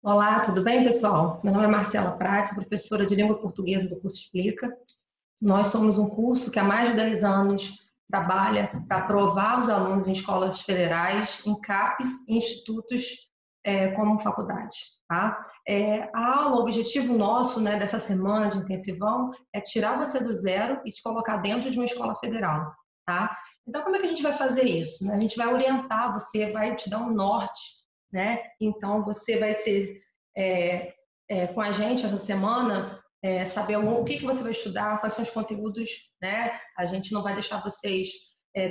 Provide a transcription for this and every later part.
Olá, tudo bem, pessoal? Meu nome é Marcela Prati, professora de língua portuguesa do curso Explica. Nós somos um curso que há mais de 10 anos trabalha para aprovar os alunos em escolas federais, em CAPES e institutos como faculdade. Tá? A aula, o objetivo nosso, né, dessa semana de intensivão é tirar você do zero e te colocar dentro de uma escola federal. Tá? Então, como é que a gente vai fazer isso? Né? A gente vai orientar você, vai te dar um norte, né? Então, você vai ter com a gente essa semana saber o que você vai estudar, quais são os conteúdos, né? A gente não vai deixar vocês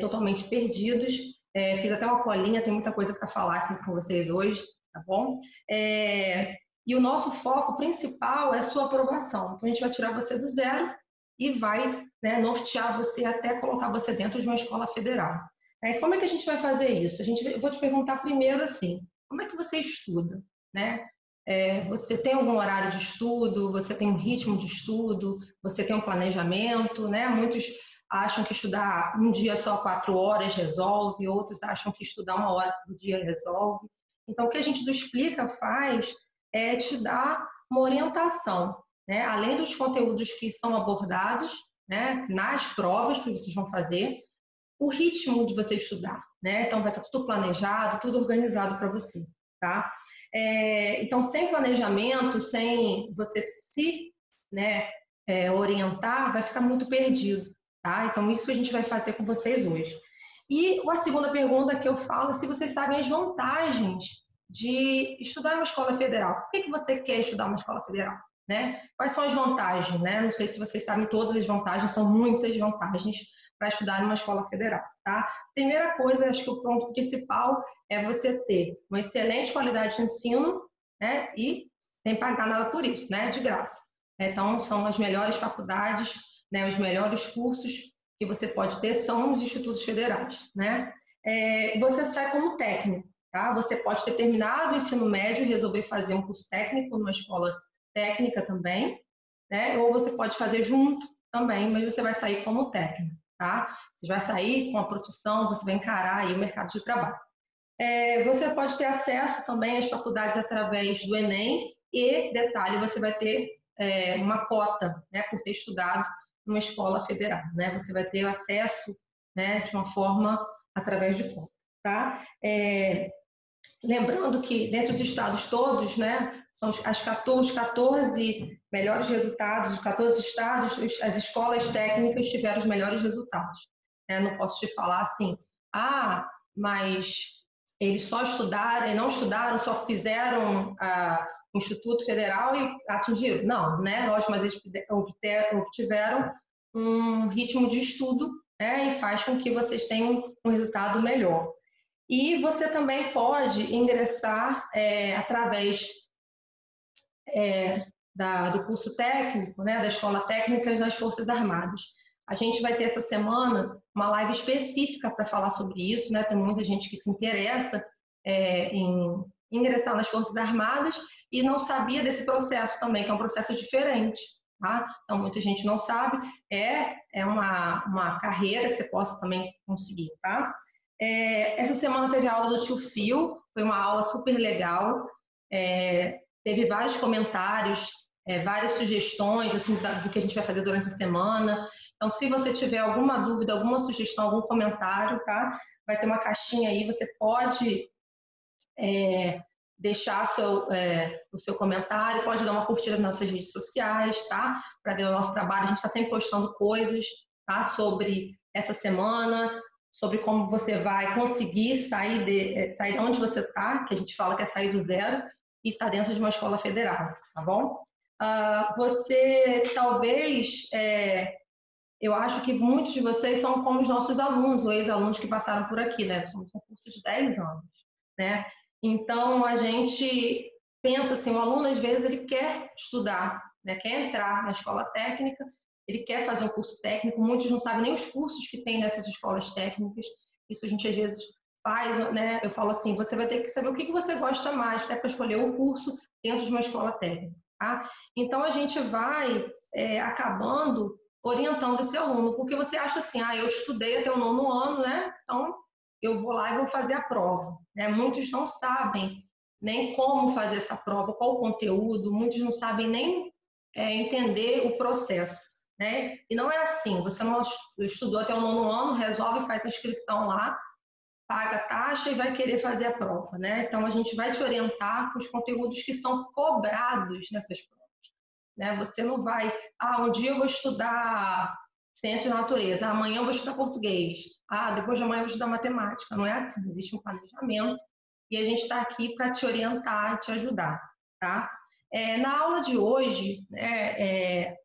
totalmente perdidos. Fiz até uma colinha, tem muita coisa para falar aqui com vocês hoje, tá bom? E o nosso foco principal é a sua aprovação. Então, a gente vai tirar você do zero e vai, né, nortear você até colocar você dentro de uma escola federal. Como é que a gente vai fazer isso? Eu vou te perguntar primeiro assim, como é que você estuda, né? Você tem algum horário de estudo? Você tem um ritmo de estudo? Você tem um planejamento, né? Muitos acham que estudar um dia só 4 horas resolve, outros acham que estudar 1 hora por dia resolve. Então, o que a gente do Explica faz é te dar uma orientação, né? Além dos conteúdos que são abordados, né, nas provas que vocês vão fazer, o ritmo de você estudar, né? Então vai estar tudo planejado, tudo organizado para você, tá? Então, sem planejamento, sem você se, né, orientar, vai ficar muito perdido, tá? Então, isso que a gente vai fazer com vocês hoje. E a segunda pergunta que eu falo é se vocês sabem as vantagens de estudar em uma escola federal. Por que você quer estudar uma escola federal? Né? Quais são as vantagens? Né? Não sei se vocês sabem todas as vantagens, são muitas vantagens para estudar em uma escola federal. Tá? Primeira coisa, acho que o ponto principal é você ter uma excelente qualidade de ensino, né? E sem pagar nada por isso, né? De graça. Então, são as melhores faculdades, né? Os melhores cursos que você pode ter são os institutos federais, né? Você sai como técnico, tá? Você pode ter terminado o ensino médio e resolver fazer um curso técnico numa escola técnica também, né? Ou você pode fazer junto também, mas você vai sair como técnico, tá? Você vai sair com a profissão, você vai encarar aí o mercado de trabalho. Você pode ter acesso também às faculdades através do Enem e, detalhe, você vai ter uma cota, né, por ter estudado numa escola federal, né? Você vai ter acesso, né, de uma forma através de cota, tá? Lembrando que dentro dos estados todos, né, são os 14 melhores resultados, os 14 estados, as escolas técnicas tiveram os melhores resultados. Não posso te falar assim, mas eles só estudaram, não estudaram, só fizeram o Instituto Federal e atingiram. Não, né? Lógico, mas eles obtiveram um ritmo de estudo, né, e faz com que vocês tenham um resultado melhor. E você também pode ingressar através do curso técnico, né, da Escola Técnica das Forças Armadas. A gente vai ter essa semana uma live específica para falar sobre isso, né? Tem muita gente que se interessa em ingressar nas Forças Armadas e não sabia desse processo também, que é um processo diferente, tá? Então, muita gente não sabe, é uma carreira que você possa também conseguir, tá? Essa semana teve a aula do Tio Fio, foi uma aula super legal, teve vários comentários, várias sugestões assim, do que a gente vai fazer durante a semana. Então, se você tiver alguma dúvida, alguma sugestão, algum comentário, tá? Vai ter uma caixinha aí, você pode deixar o seu comentário, pode dar uma curtida nas nossas redes sociais, tá? Para ver o nosso trabalho. A gente está sempre postando coisas, tá? Sobre essa semana, sobre como você vai conseguir sair de onde você está, que a gente fala que é sair do zero, e está dentro de uma escola federal, tá bom? Você talvez, eu acho que muitos de vocês são como os nossos alunos, ou ex-alunos que passaram por aqui, né? Somos um curso de 10 anos, né? Então, a gente pensa assim, o aluno às vezes ele quer estudar, né? Quer entrar na escola técnica, ele quer fazer um curso técnico, muitos não sabem nem os cursos que tem nessas escolas técnicas, isso a gente às vezes faz, né? Eu falo assim, você vai ter que saber o que você gosta mais, até para escolher o curso dentro de uma escola técnica, tá? Então, a gente vai acabando orientando esse aluno, porque você acha assim, eu estudei até o 9º ano, né? Então, eu vou lá e vou fazer a prova. Né? Muitos não sabem nem como fazer essa prova, qual o conteúdo, muitos não sabem nem entender o processo, né? E não é assim, você não estudou até o 9º ano, resolve, faz a inscrição lá, paga a taxa e vai querer fazer a prova, né? Então, a gente vai te orientar com os conteúdos que são cobrados nessas provas, né? Você não vai, um dia eu vou estudar ciência da natureza, amanhã eu vou estudar português, depois de amanhã eu vou estudar matemática. Não é assim, existe um planejamento e a gente está aqui para te orientar e te ajudar, tá? Na aula de hoje, né,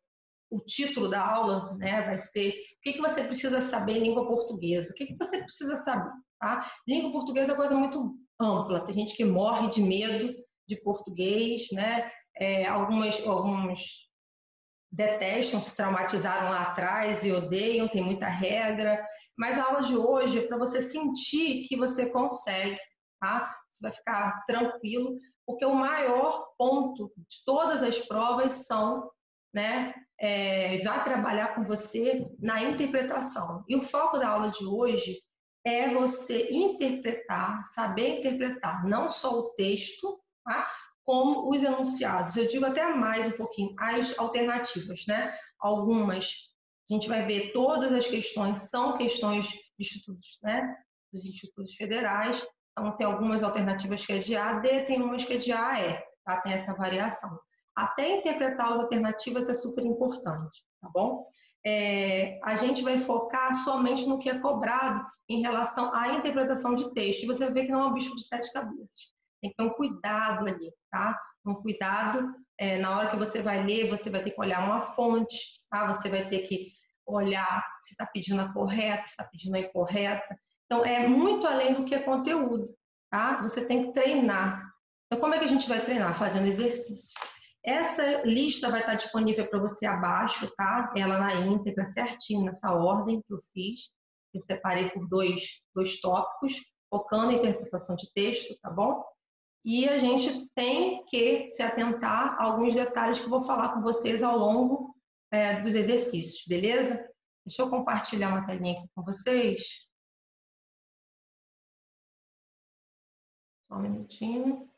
o título da aula, né, vai ser o que você precisa saber em língua portuguesa. O que você precisa saber, tá? Língua portuguesa é uma coisa muito ampla. Tem gente que morre de medo de português, né? Alguns detestam, se traumatizaram lá atrás e odeiam, tem muita regra. Mas a aula de hoje é para você sentir que você consegue, tá? Você vai ficar tranquilo, porque o maior ponto de todas as provas são, né, vai trabalhar com você na interpretação. E o foco da aula de hoje é você interpretar, saber interpretar não só o texto, tá? Como os enunciados. Eu digo até mais um pouquinho, as alternativas, né? Algumas, a gente vai ver, todas as questões são questões de institutos, né? Dos institutos federais. Então, tem algumas alternativas que é de A a D, tem umas que é de A a E, tá? Tem essa variação. Até interpretar as alternativas é super importante, tá bom? A gente vai focar somente no que é cobrado em relação à interpretação de texto. E você vai ver que não é um bicho de 7 cabeças. Tem que ter um cuidado ali, tá? Um cuidado, na hora que você vai ler, você vai ter que olhar uma fonte, tá? Você vai ter que olhar se está pedindo a correta, se está pedindo a incorreta. Então, é muito além do que é conteúdo, tá? Você tem que treinar. Então, como é que a gente vai treinar? Fazendo exercício. Essa lista vai estar disponível para você abaixo, tá? Ela na íntegra, certinho, nessa ordem que eu fiz. Eu separei por dois tópicos, focando em interpretação de texto, tá bom? E a gente tem que se atentar a alguns detalhes que eu vou falar com vocês ao longo dos exercícios, beleza? Deixa eu compartilhar uma telinha aqui com vocês. Só um minutinho.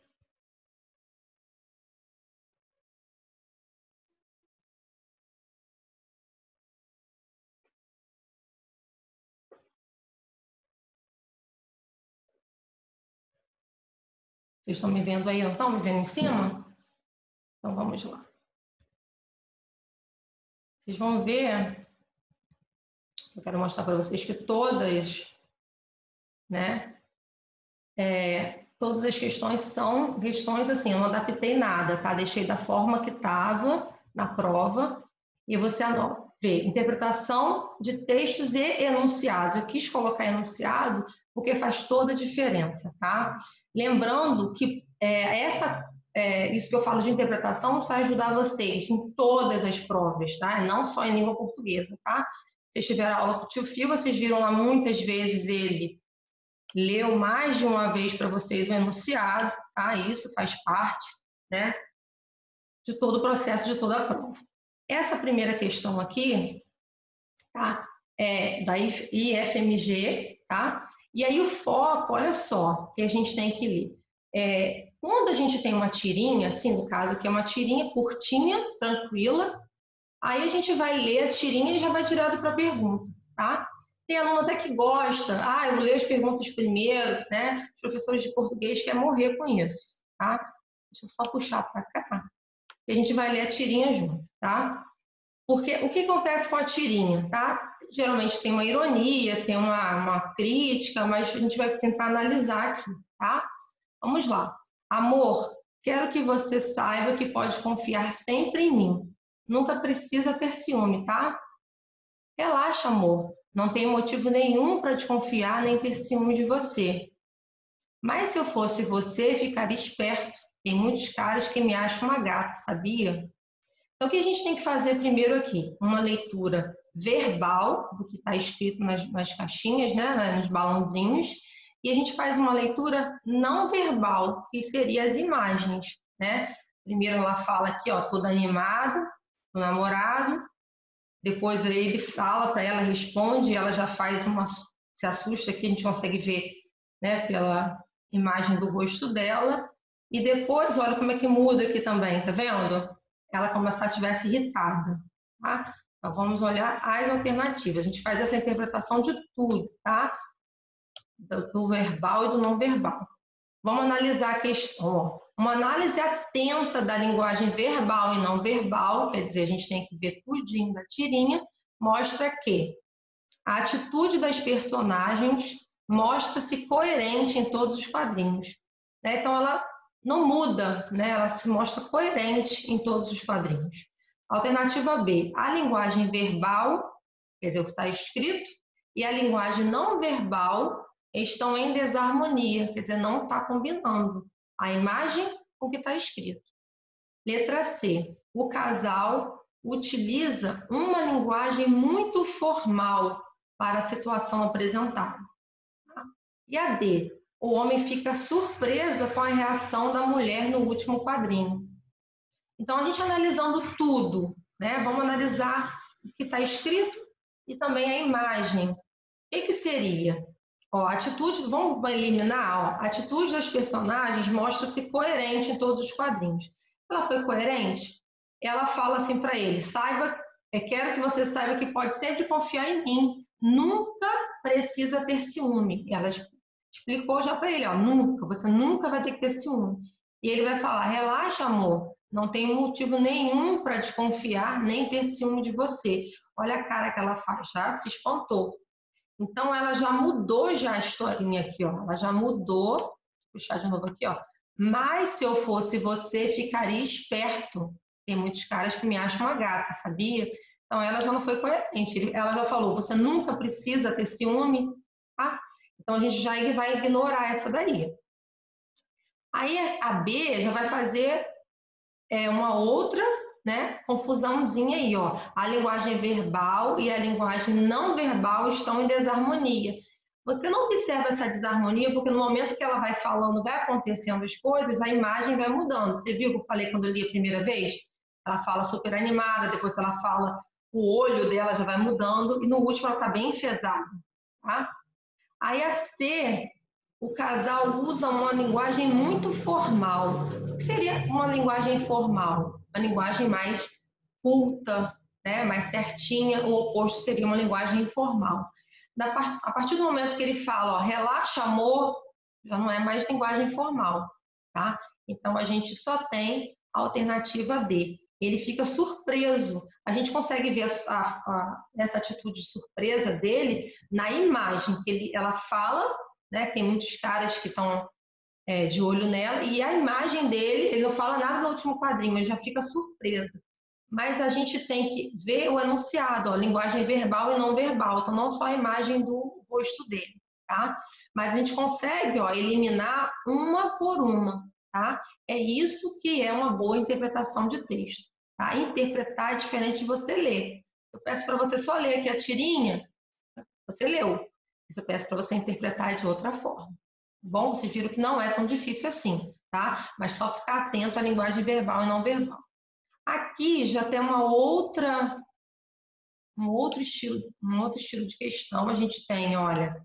Vocês estão me vendo aí, não estão me vendo em cima? Então vamos lá. Vocês vão ver, eu quero mostrar para vocês que todas, né, todas as questões são questões assim, eu não adaptei nada, tá? Deixei da forma que estava na prova e você vê interpretação de textos e enunciados. Eu quis colocar enunciado porque faz toda a diferença, tá? Lembrando que isso que eu falo de interpretação vai ajudar vocês em todas as provas, tá? Não só em língua portuguesa, tá? Se vocês tiveram aula com o tio Fio, vocês viram lá muitas vezes ele leu mais de uma vez para vocês o enunciado, tá? Isso faz parte, né, de todo o processo, de toda a prova. Essa primeira questão aqui, tá? É da IFMG, tá? E aí o foco, olha só, que a gente tem que ler. Quando a gente tem uma tirinha, assim, no caso aqui é uma tirinha curtinha, tranquila, aí a gente vai ler a tirinha e já vai direto para a pergunta, tá? Tem aluno até que gosta, eu vou ler as perguntas primeiro, né? Os professores de português querem morrer com isso, tá? Deixa eu só puxar para cá, e a gente vai ler a tirinha junto, tá? Porque o que acontece com a tirinha, tá? Geralmente tem uma ironia, tem uma crítica, mas a gente vai tentar analisar aqui, tá? Vamos lá. Amor, quero que você saiba que pode confiar sempre em mim. Nunca precisa ter ciúme, tá? Relaxa, amor. Não tenho motivo nenhum para desconfiar nem ter ciúme de você. Mas se eu fosse você, ficaria esperto. Tem muitos caras que me acham uma gata, sabia? Então, o que a gente tem que fazer primeiro aqui? Uma leitura verbal do que está escrito nas caixinhas, né? Nos balãozinhos. E a gente faz uma leitura não verbal, que seria as imagens, né? Primeiro ela fala aqui, ó, toda animada, o namorado. Depois ele fala para ela, responde, ela já faz se assusta, que a gente consegue ver, né, pela imagem do rosto dela. E depois, olha como é que muda aqui também, tá vendo? Ela como se ela estivesse irritada, tá? Então, vamos olhar as alternativas. A gente faz essa interpretação de tudo, tá? Do verbal e do não verbal. Vamos analisar a questão. Ó. Uma análise atenta da linguagem verbal e não verbal, quer dizer, a gente tem que ver tudinho da tirinha, mostra que a atitude das personagens mostra-se coerente em todos os quadrinhos. Né? Então, ela não muda, né? Ela se mostra coerente em todos os quadrinhos. Alternativa B, a linguagem verbal, quer dizer, o que está escrito, e a linguagem não verbal estão em desarmonia, quer dizer, não está combinando a imagem com o que está escrito. Letra C, o casal utiliza uma linguagem muito formal para a situação apresentada. E a D, o homem fica surpresa com a reação da mulher no último quadrinho. Então, a gente analisando tudo, né? Vamos analisar o que está escrito e também a imagem. O que seria? Ó, a atitude, vamos eliminar, ó, a atitude das personagens mostra-se coerente em todos os quadrinhos. Ela foi coerente? Ela fala assim para ele, saiba, quero que você saiba que pode sempre confiar em mim, nunca precisa ter ciúme. Ela explicou já para ele, ó, nunca, você nunca vai ter que ter ciúme. E ele vai falar, relaxa, amor, não tem motivo nenhum para desconfiar, nem ter ciúme de você. Olha a cara que ela faz, já se espantou. Então, ela já mudou já a historinha aqui, ó. Ela já mudou. Vou puxar de novo aqui, ó. Mas se eu fosse você, ficaria esperto. Tem muitos caras que me acham uma gata, sabia? Então, ela já não foi coerente. Ela já falou, você nunca precisa ter ciúme, tá? Então, a gente já vai ignorar essa daí. Aí, a B já vai fazer uma outra, né, confusãozinha aí, ó. A linguagem verbal e a linguagem não verbal estão em desarmonia. Você não observa essa desarmonia porque no momento que ela vai falando, vai acontecendo as coisas, a imagem vai mudando. Você viu que eu falei quando eu li a primeira vez? Ela fala super animada, depois ela fala, o olho dela já vai mudando e no último ela está bem enfesada, tá? Aí a C, o casal usa uma linguagem muito formal. O que seria uma linguagem formal? Uma linguagem mais culta, né? Mais certinha. O oposto seria uma linguagem informal. A partir do momento que ele fala, ó, relaxa, amor, já não é mais linguagem formal, tá? Então a gente só tem a alternativa D. Ele fica surpreso. A gente consegue ver essa atitude de surpresa dele na imagem, que ela fala, né? Tem muitos caras que estão de olho nela, e a imagem dele, ele não fala nada no último quadrinho, mas já fica surpresa. Mas a gente tem que ver o enunciado, ó, linguagem verbal e não verbal, então não só a imagem do rosto dele, tá? Mas a gente consegue, ó, eliminar uma por uma, tá? É isso que é uma boa interpretação de texto, tá? Interpretar é diferente de você ler. Eu peço para você só ler aqui a tirinha, você leu. Eu peço para você interpretar de outra forma. Bom, vocês viram que não é tão difícil assim, tá? Mas só ficar atento à linguagem verbal e não verbal. Aqui já tem um outro estilo de questão. A gente tem, olha,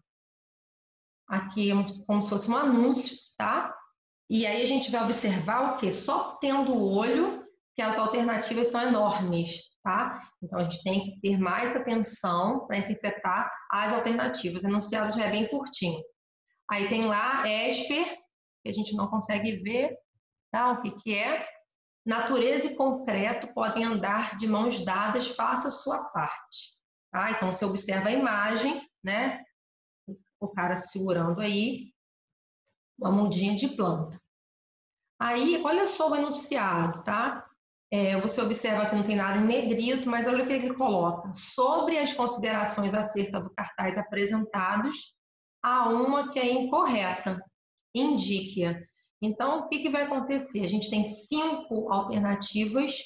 aqui como se fosse um anúncio, tá? E aí a gente vai observar o quê? Só tendo o olho que as alternativas são enormes, tá? Então a gente tem que ter mais atenção para interpretar as alternativas. O enunciado já é bem curtinho. Aí tem lá Esper, que a gente não consegue ver, tá? O que é? Natureza e concreto podem andar de mãos dadas, faça a sua parte. Tá? Então, você observa a imagem, né? O cara segurando aí uma mudinha de planta. Aí, olha só o enunciado, tá? Você observa que não tem nada em negrito, mas olha o que ele coloca. Sobre as considerações acerca do cartaz apresentados, há uma que é incorreta. Indique-a. Então, o que vai acontecer? A gente tem 5 alternativas,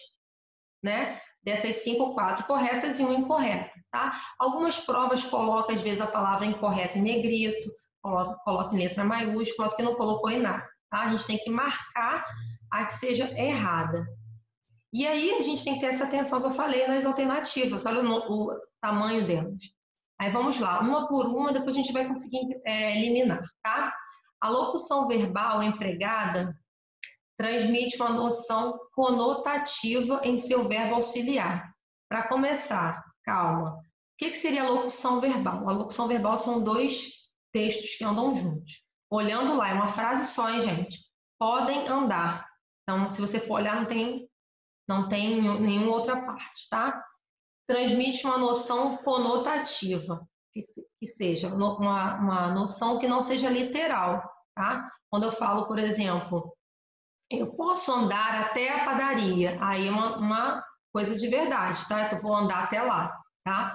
né? Dessas 5, 4 corretas e 1 incorreta, tá? Algumas provas colocam, às vezes, a palavra incorreta em negrito, coloca em letra maiúscula, porque não colocou em nada, tá? A gente tem que marcar a que seja errada. E aí, a gente tem que ter essa atenção que eu falei nas alternativas, olha o tamanho delas. Aí, vamos lá, uma por uma, depois a gente vai conseguir eliminar, tá? A locução verbal empregada transmite uma noção conotativa em seu verbo auxiliar. Para começar, calma. O que seria a locução verbal? A locução verbal são dois textos que andam juntos. Olhando lá, é uma frase só, hein, gente? Podem andar. Então, se você for olhar, não tem nenhuma outra parte, tá? Transmite uma noção conotativa, que seja uma noção que não seja literal, tá? Quando eu falo, por exemplo, eu posso andar até a padaria, aí é uma coisa de verdade, tá? Então, eu vou andar até lá, tá?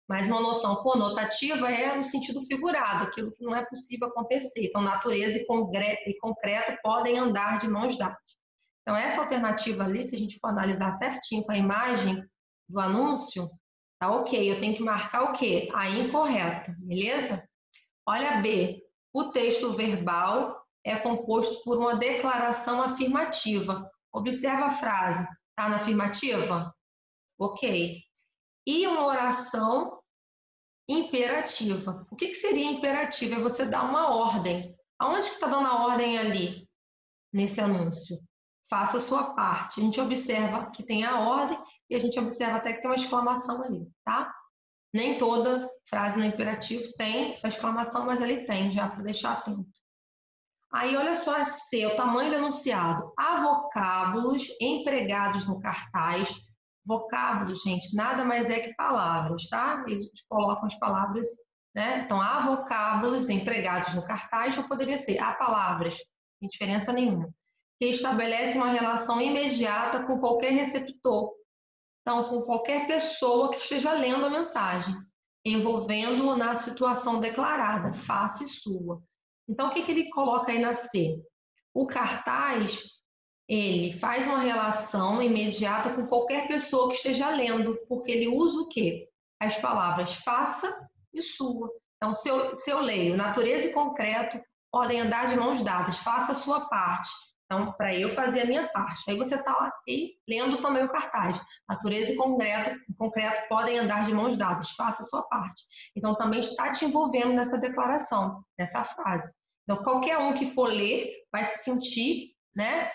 Mas uma noção conotativa é no sentido figurado, aquilo que não é possível acontecer. Então, natureza e concreto podem andar de mãos dadas. Então, essa alternativa ali, se a gente for analisar certinho com a imagem do anúncio, tá ok. Eu tenho que marcar o quê? A incorreta, beleza? Olha B. O texto verbal é composto por uma declaração afirmativa. Observa a frase. Tá na afirmativa? Ok. E uma oração imperativa. O que seria imperativa? É você dar uma ordem. Aonde que está dando a ordem ali, nesse anúncio? Faça a sua parte. A gente observa que tem a ordem e a gente observa até que tem uma exclamação ali, tá? Nem toda frase no imperativo tem a exclamação, mas ele tem, já para deixar atento. Aí, olha só a C, o tamanho do enunciado. Há vocábulos empregados no cartaz. Vocábulos, gente, nada mais é que palavras, tá? Eles colocam as palavras, né? Então, há vocábulos empregados no cartaz, ou poderia ser há palavras, sem diferença nenhuma, que estabelece uma relação imediata com qualquer receptor. Então, com qualquer pessoa que esteja lendo a mensagem, envolvendo-o na situação declarada, face sua. Então, o que ele coloca aí na C? O cartaz, ele faz uma relação imediata com qualquer pessoa que esteja lendo, porque ele usa o quê? As palavras faça e sua. Então, se eu leio natureza e concreto podem andar de mãos dadas, faça a sua parte. Então, para eu fazer a minha parte. Aí você está aí lendo também o cartaz. Natureza e concreto podem andar de mãos dadas, faça a sua parte. Então, também está te envolvendo nessa declaração, nessa frase. Então, qualquer um que for ler vai se sentir, né,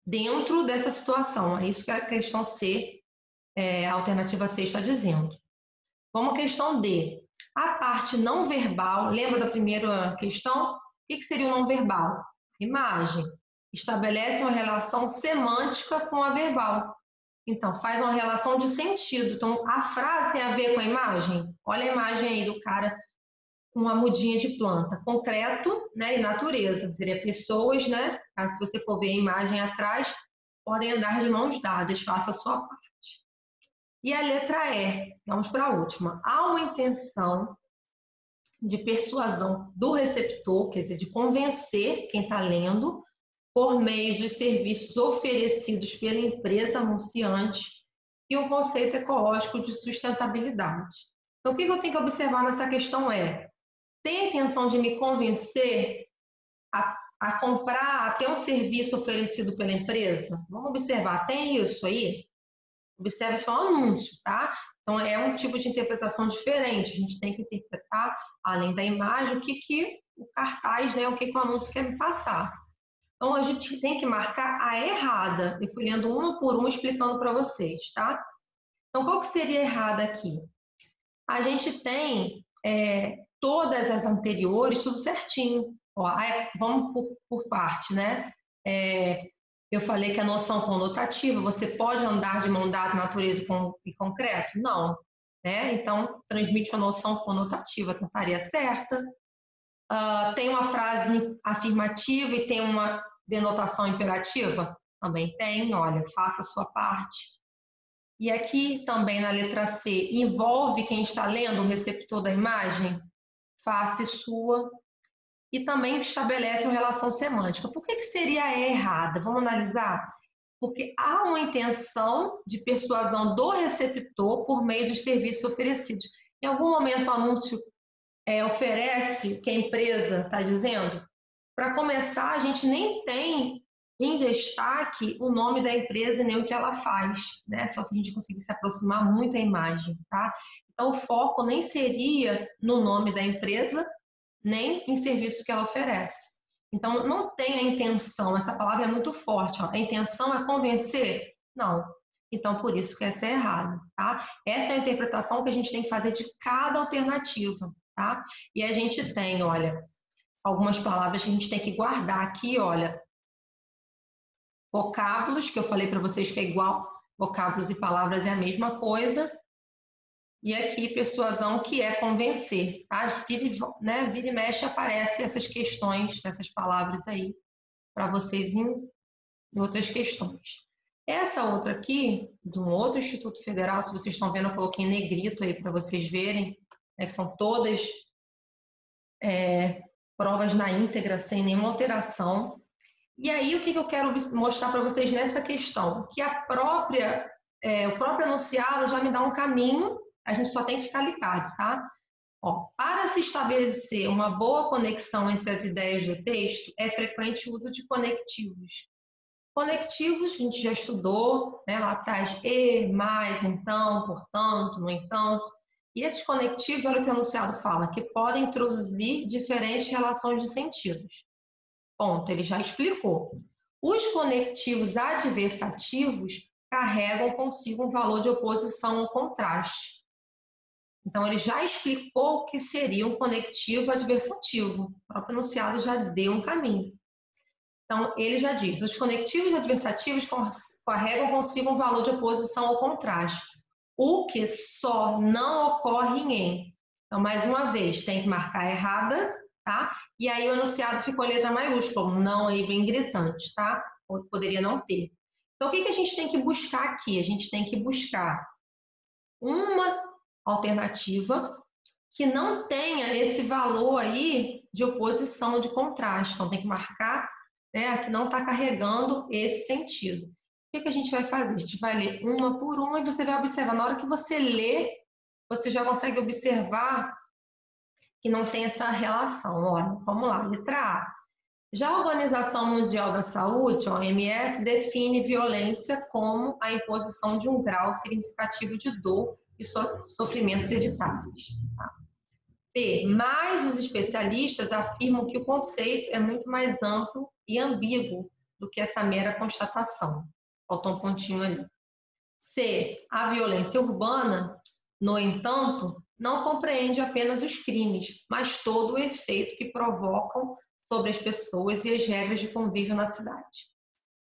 dentro dessa situação. É isso que a questão C, a alternativa C está dizendo. Vamos à questão D. A parte não verbal, lembra da primeira questão? O que seria o não verbal? Imagem. Estabelece uma relação semântica com a verbal. Então, faz uma relação de sentido. Então, a frase tem a ver com a imagem? Olha a imagem aí do cara com uma mudinha de planta. Concreto, né, e natureza. Seria pessoas, né? Se você for ver a imagem atrás, podem andar de mãos dadas. Faça a sua parte. E a letra E. Vamos para a última. Há uma intenção de persuasão do receptor, quer dizer, de convencer quem está lendo, por meio dos serviços oferecidos pela empresa anunciante e um conceito ecológico de sustentabilidade. Então, o que eu tenho que observar nessa questão é, tem a intenção de me convencer a comprar, a ter um serviço oferecido pela empresa? Vamos observar, tem isso aí? Observe só o anúncio, tá? Então, é um tipo de interpretação diferente. A gente tem que interpretar, além da imagem, o que o cartaz, né, o que o anúncio quer me passar. Então, a gente tem que marcar a errada. Eu fui lendo uma por uma, explicando para vocês, tá? Então, qual que seria a errada aqui? A gente tem todas as anteriores, tudo certinho. Ó, vamos por parte, né? Eu falei que a noção conotativa, você pode andar de mão dada, natureza e concreto? Não. Né? Então, transmite uma noção conotativa, que estaria certa. Tem uma frase afirmativa e tem uma denotação imperativa? Também tem, olha, faça a sua parte. E aqui também na letra C, envolve quem está lendo o receptor da imagem? Face sua. E também estabelece uma relação semântica. Por que seria errada? Vamos analisar? Porque há uma intenção de persuasão do receptor por meio dos serviços oferecidos. Em algum momento o anúncio oferece o que a empresa está dizendo? Para começar, a gente nem tem em destaque o nome da empresa e nem o que ela faz, né? Só se a gente conseguir se aproximar muito da imagem, tá? Então, o foco nem seria no nome da empresa, nem em serviço que ela oferece. Então, não tem a intenção, essa palavra é muito forte, ó. A intenção é convencer? Não. Então, por isso que essa é errada, tá? Essa é a interpretação que a gente tem que fazer de cada alternativa, tá? E a gente tem, olha, algumas palavras que a gente tem que guardar aqui, olha. Vocábulos, que eu falei para vocês que é igual, vocábulos e palavras é a mesma coisa. E aqui, persuasão, que é convencer, tá? Vira e mexe aparece essas questões, essas palavras aí, para vocês em outras questões. Essa outra aqui, de um outro Instituto Federal, se vocês estão vendo, eu coloquei em negrito aí para vocês verem, né, que são todas provas na íntegra, sem nenhuma alteração. E aí, o que eu quero mostrar para vocês nessa questão? Que o próprio enunciado já me dá um caminho, a gente só tem que ficar ligado, tá? Ó, para se estabelecer uma boa conexão entre as ideias do texto, é frequente o uso de conectivos. Conectivos, a gente já estudou, né, lá atrás, mais, então, portanto, no entanto. E esses conectivos, olha o que o enunciado fala, que podem introduzir diferentes relações de sentidos. Ponto, ele já explicou. Os conectivos adversativos carregam consigo um valor de oposição ou contraste. Então, ele já explicou o que seria um conectivo adversativo. O próprio enunciado já deu um caminho. Então, ele já diz, os conectivos adversativos carregam consigo um valor de oposição ou contraste, o que só não ocorre em. Então, mais uma vez, tem que marcar errada, tá? E aí o enunciado ficou em letra maiúscula, não aí bem gritante, tá? Ou poderia não ter. Então, o que a gente tem que buscar aqui? A gente tem que buscar uma alternativa que não tenha esse valor aí de oposição, de contraste. Então, tem que marcar, né, que não está carregando esse sentido. O que a gente vai fazer? A gente vai ler uma por uma e você vai observar. Na hora que você lê, você já consegue observar que não tem essa relação. Olha, vamos lá, letra A. Já a Organização Mundial da Saúde, a OMS, define violência como a imposição de um grau significativo de dor e sofrimentos evitáveis. Tá? B. Mas os especialistas afirmam que o conceito é muito mais amplo e ambíguo do que essa mera constatação. Faltou um pontinho ali. C. A violência urbana, no entanto, não compreende apenas os crimes, mas todo o efeito que provocam sobre as pessoas e as regras de convívio na cidade.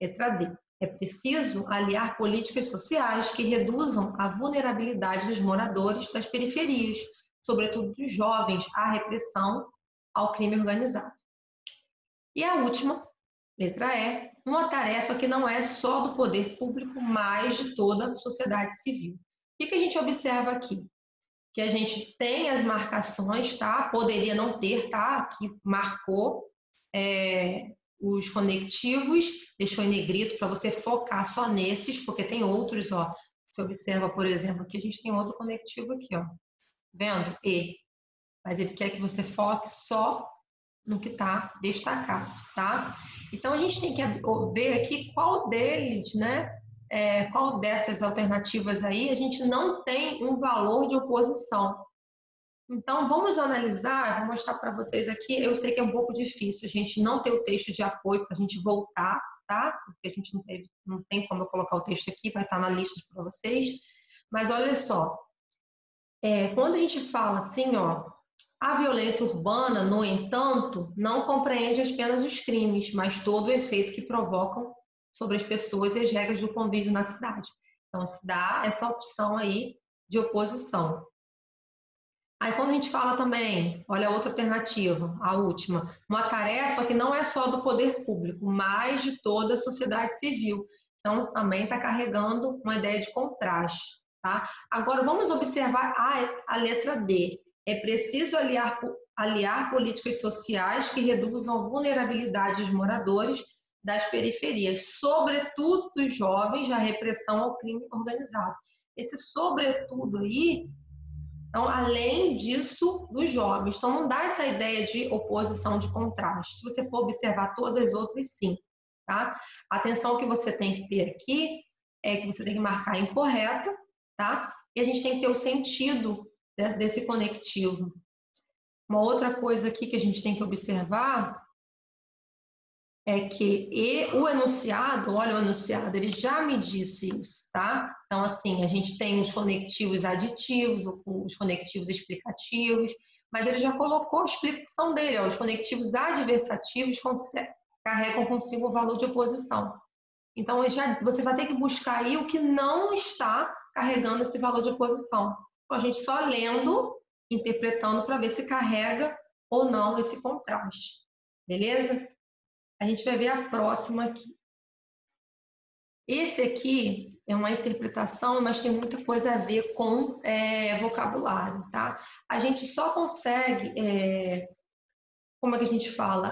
Letra D. É preciso aliar políticas sociais que reduzam a vulnerabilidade dos moradores das periferias, sobretudo dos jovens, à repressão ao crime organizado. E a última, letra E, uma tarefa que não é só do poder público, mas de toda a sociedade civil. O que a gente observa aqui? Que a gente tem as marcações, tá? Poderia não ter, tá? Aqui marcou os conectivos, deixou em negrito para você focar só nesses, porque tem outros, ó. Você observa, por exemplo, aqui a gente tem outro conectivo aqui, ó. Vendo? E. Mas ele quer que você foque só no que está destacado, tá? Então, a gente tem que ver aqui qual deles, né? Qual dessas alternativas aí a gente não tem um valor de oposição. Então, vamos analisar, vou mostrar para vocês aqui. Eu sei que é um pouco difícil a gente não ter o texto de apoio para a gente voltar, tá? Porque a gente não tem como eu colocar o texto aqui, vai estar na lista para vocês. Mas olha só, quando a gente fala assim, ó, a violência urbana, no entanto, não compreende apenas os crimes, mas todo o efeito que provocam sobre as pessoas e as regras do convívio na cidade. Então, se dá essa opção aí de oposição. Aí, quando a gente fala também, olha a outra alternativa, a última, uma tarefa que não é só do poder público, mas de toda a sociedade civil. Então, também está carregando uma ideia de contraste. Tá? Agora, vamos observar a letra D. É preciso aliar políticas sociais que reduzam a vulnerabilidade dos moradores das periferias, sobretudo dos jovens, à repressão ao crime organizado. Esse sobretudo aí, então, além disso, dos jovens. Então, não dá essa ideia de oposição, de contraste. Se você for observar todas as outras, sim. Tá? A atenção que você tem que ter aqui é que você tem que marcar incorreta, tá? E a gente tem que ter o sentido desse conectivo. Uma outra coisa aqui que a gente tem que observar é que o enunciado, olha o enunciado, ele já me disse isso, tá? Então, assim, a gente tem os conectivos aditivos, os conectivos explicativos, mas ele já colocou a explicação dele, ó, os conectivos adversativos carregam consigo o valor de oposição. Então, você vai ter que buscar aí o que não está carregando esse valor de oposição. Então, a gente só lendo, interpretando para ver se carrega ou não esse contraste. Beleza? A gente vai ver a próxima aqui. Esse aqui é uma interpretação, mas tem muita coisa a ver com vocabulário, tá? A gente só consegue, como é que a gente fala?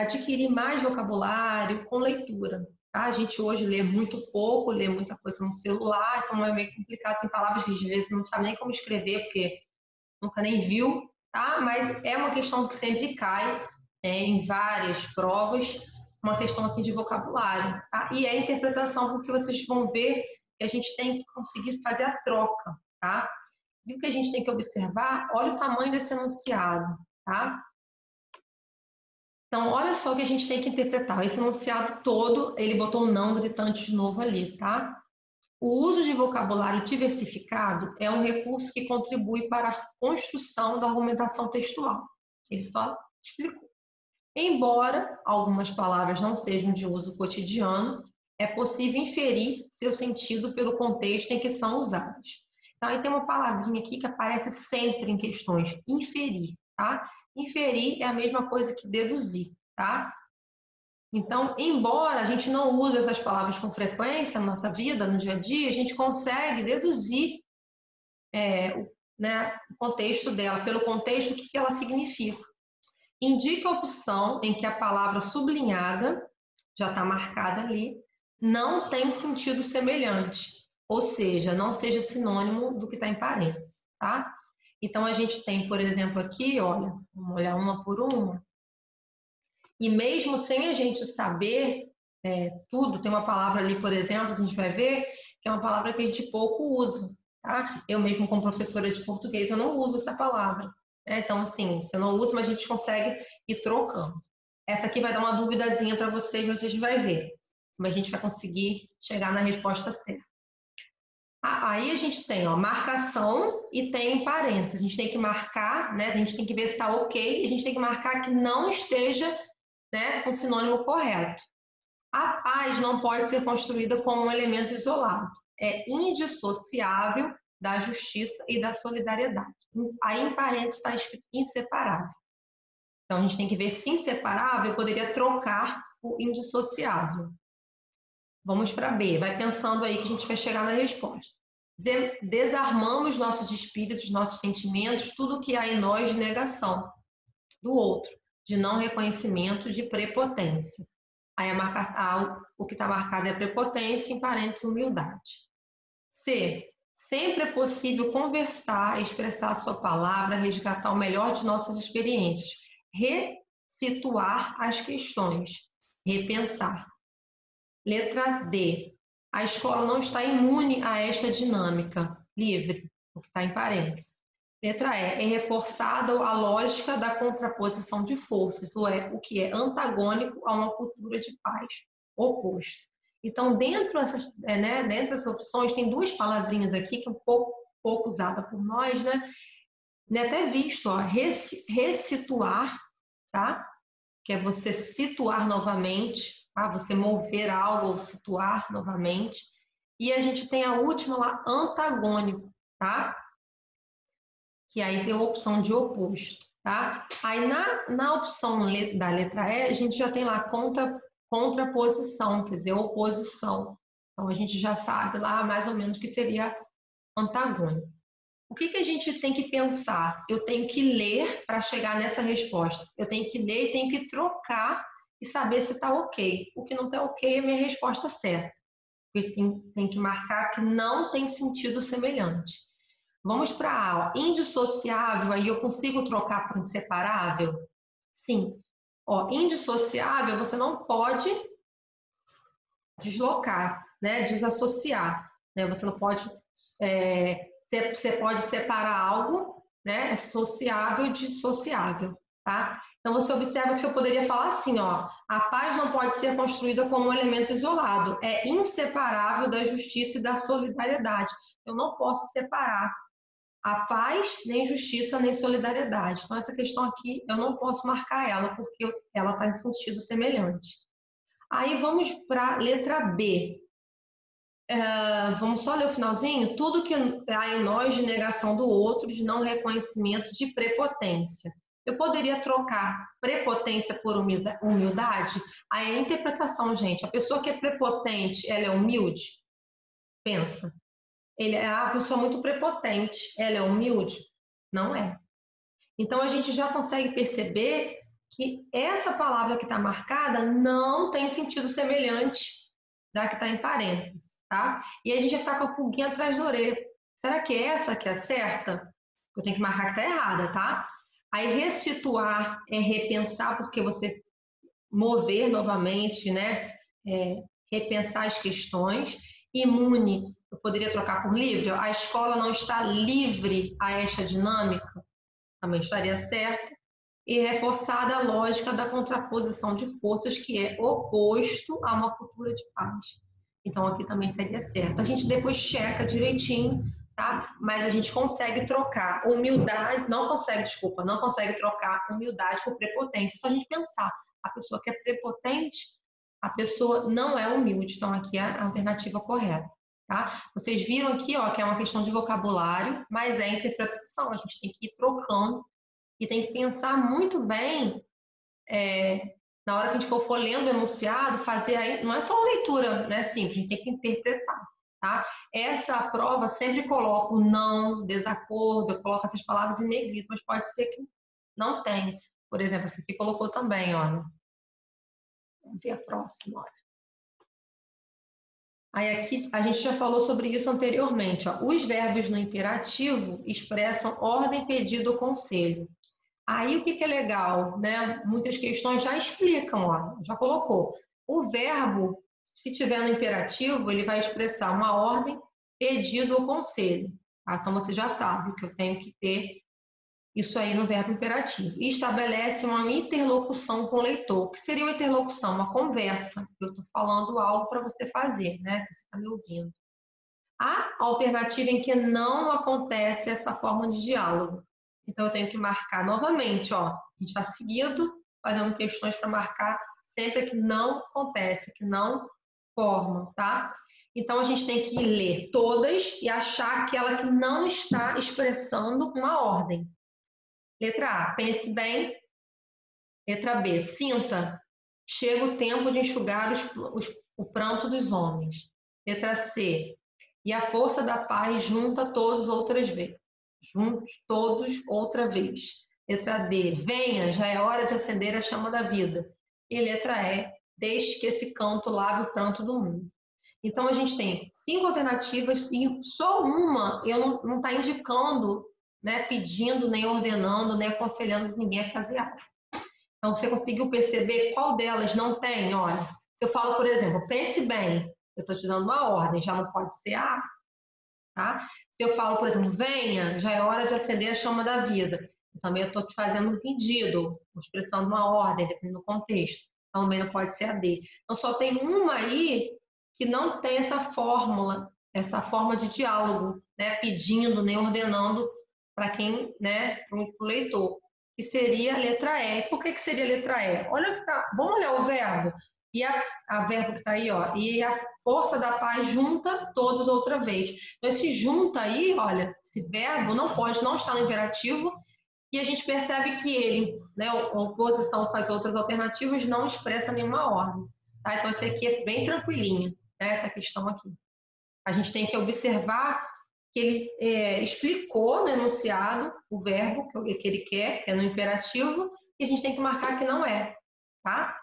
Adquirir mais vocabulário com leitura, tá? A gente hoje lê muito pouco, lê muita coisa no celular, então é meio complicado, tem palavras que às vezes não sabe nem como escrever, porque nunca nem viu, tá? Mas é uma questão que sempre cai em várias provas, uma questão assim de vocabulário, tá? E é a interpretação, porque vocês vão ver que a gente tem que conseguir fazer a troca, tá? E o que a gente tem que observar, olha o tamanho desse enunciado, tá? Então, olha só o que a gente tem que interpretar. Esse enunciado todo, ele botou um não gritante de novo ali, tá? O uso de vocabulário diversificado é um recurso que contribui para a construção da argumentação textual. Ele só explicou. Embora algumas palavras não sejam de uso cotidiano, é possível inferir seu sentido pelo contexto em que são usadas. Então, aí tem uma palavrinha aqui que aparece sempre em questões, inferir, tá? Inferir é a mesma coisa que deduzir, tá? Então, embora a gente não use essas palavras com frequência na nossa vida, no dia a dia, a gente consegue deduzir o contexto dela, pelo contexto, o que ela significa. Indica a opção em que a palavra sublinhada, já está marcada ali, não tem sentido semelhante, ou seja, não seja sinônimo do que está em parênteses, tá? Então, a gente tem, por exemplo, aqui, olha, vamos olhar uma por uma, e mesmo sem a gente saber tudo, tem uma palavra ali, por exemplo, a gente vai ver, que é uma palavra que a gente pouco usa, tá? Eu mesmo, como professora de português, eu não uso essa palavra. Então, assim, você não usa, mas a gente consegue ir trocando. Essa aqui vai dar uma duvidazinha para vocês, mas a gente vai ver. Mas a gente vai conseguir chegar na resposta certa. Aí a gente tem, ó, marcação e tem parênteses. A gente tem que marcar, né? A gente tem que ver se está ok. A gente tem que marcar que não esteja, né, com o sinônimo correto. A paz não pode ser construída como um elemento isolado. É indissociável da justiça e da solidariedade. Aí em parênteses está escrito inseparável. Então a gente tem que ver se inseparável poderia trocar o indissociável. Vamos para B. Vai pensando aí que a gente vai chegar na resposta. Desarmamos nossos espíritos, nossos sentimentos, tudo que há em nós de negação do outro, de não reconhecimento, de prepotência. Aí o que está marcado é prepotência, em parênteses, humildade. C. Sempre é possível conversar, expressar a sua palavra, resgatar o melhor de nossas experiências, ressituar as questões, repensar. Letra D. A escola não está imune a esta dinâmica livre, o que está em parênteses. Letra E. É reforçada a lógica da contraposição de forças, o que é antagônico a uma cultura de paz, oposto. Então, dentro dessas opções, tem duas palavrinhas aqui que é um pouco usada por nós, né? Até visto, ó, ressituar, tá? Que é você situar novamente, tá? Você mover algo ou situar novamente. E a gente tem a última lá, antagônico, tá? Que aí tem a opção de oposto, tá? Aí na opção da letra E, a gente já tem lá contraposição, quer dizer, oposição. Então a gente já sabe lá mais ou menos o que seria antagônico. O que a gente tem que pensar? Eu tenho que ler para chegar nessa resposta. Eu tenho que ler e tenho que trocar e saber se está ok. O que não está ok é a minha resposta certa. Porque tem que marcar que não tem sentido semelhante. Vamos para a aula. Indissociável, aí eu consigo trocar por inseparável? Sim. Ó, indissociável, você não pode deslocar, né? Desassociar. Né? Você não pode... você pode separar algo, né? Sociável de dissociável, tá? Então, você observa que você poderia falar assim, ó, a paz não pode ser construída como um elemento isolado, é inseparável da justiça e da solidariedade. Eu não posso separar a paz, nem justiça, nem solidariedade. Então, essa questão aqui, eu não posso marcar ela, porque ela está em sentido semelhante. Aí, vamos para a letra B. Vamos só ler o finalzinho? Tudo que há em nós de negação do outro, de não reconhecimento, de prepotência. Eu poderia trocar prepotência por humildade? Aí a interpretação, gente. A pessoa que é prepotente, ela é humilde? Pensa. Ele é uma pessoa muito prepotente. Ela é humilde? Não é. Então a gente já consegue perceber que essa palavra que está marcada não tem sentido semelhante da que está em parênteses, tá? E a gente já fica com a pulguinha atrás da orelha. Será que é essa que é certa? Eu tenho que marcar que está errada, tá? Aí ressituar é repensar, porque você mover novamente, né? Repensar as questões. Imune, eu poderia trocar por livre? A escola não está livre a esta dinâmica? Também estaria certa. E reforçada a lógica da contraposição de forças, que é oposto a uma cultura de paz. Então, aqui também estaria certo. A gente depois checa direitinho, tá? Mas a gente consegue trocar humildade, não consegue trocar humildade por prepotência. Só a gente pensar, a pessoa que é prepotente, a pessoa não é humilde. Então, aqui é a alternativa correta. Tá? Vocês viram aqui, ó, que é uma questão de vocabulário, mas é interpretação. A gente tem que ir trocando e tem que pensar muito bem, na hora que a gente for lendo o enunciado, fazer aí, não é só uma leitura, né, simples, a gente tem que interpretar, tá? Essa prova sempre coloca o não, desacordo, eu coloco essas palavras em negrito, mas pode ser que não tenha. Por exemplo, essa aqui colocou também, olha. Vamos ver a próxima, olha. Aí aqui a gente já falou sobre isso anteriormente, ó. Os verbos no imperativo expressam ordem, pedido ou conselho. Aí o que é legal, né? Muitas questões já explicam, ó, já colocou. O verbo, se tiver no imperativo, ele vai expressar uma ordem, pedido ou conselho. Tá? Então você já sabe que eu tenho que ter isso aí no verbo imperativo. E estabelece uma interlocução com o leitor. O que seria uma interlocução? Uma conversa. Eu estou falando algo para você fazer, né? Você está me ouvindo. Há alternativa em que não acontece essa forma de diálogo. Então, eu tenho que marcar novamente, ó. A gente está seguindo, fazendo questões para marcar sempre que não acontece, que não forma, tá? Então, a gente tem que ler todas e achar aquela que não está expressando uma ordem. Letra A, pense bem. Letra B, sinta. Chega o tempo de enxugar o pranto dos homens. Letra C, e a força da paz junta todos outras vezes. Juntos todos outra vez. Letra D, venha, já é hora de acender a chama da vida. E letra E, deixe que esse canto lave o pranto do mundo. Então a gente tem 5 alternativas e só uma eu não está indicando, né, pedindo, nem ordenando, nem aconselhando ninguém a fazer algo. Então você conseguiu perceber qual delas não tem? Olha, se eu falo, por exemplo, pense bem, eu estou te dando uma ordem, já não pode ser A, tá? Se eu falo, por exemplo, venha, já é hora de acender a chama da vida. Eu também estou te fazendo um pedido, expressando uma ordem, dependendo do contexto. Então, também não pode ser a D. Então, só tem uma aí que não tem essa fórmula, essa forma de diálogo, né? Pedindo, nem ordenando para quem, né? Para o leitor. Que seria a letra E. Por que seria a letra E? Olha que tá. Vamos olhar o verbo. E a verbo que está aí, ó. E a força da paz junta todos outra vez. Então, esse junta aí, olha, esse verbo não pode não estar no imperativo. E a gente percebe que ele, né, a oposição com as outras alternativas, não expressa nenhuma ordem. Tá? Então, esse aqui é bem tranquilinho, né, essa questão aqui. A gente tem que observar que ele explicou no enunciado o verbo que ele quer, que é no imperativo, e a gente tem que marcar que não é, tá?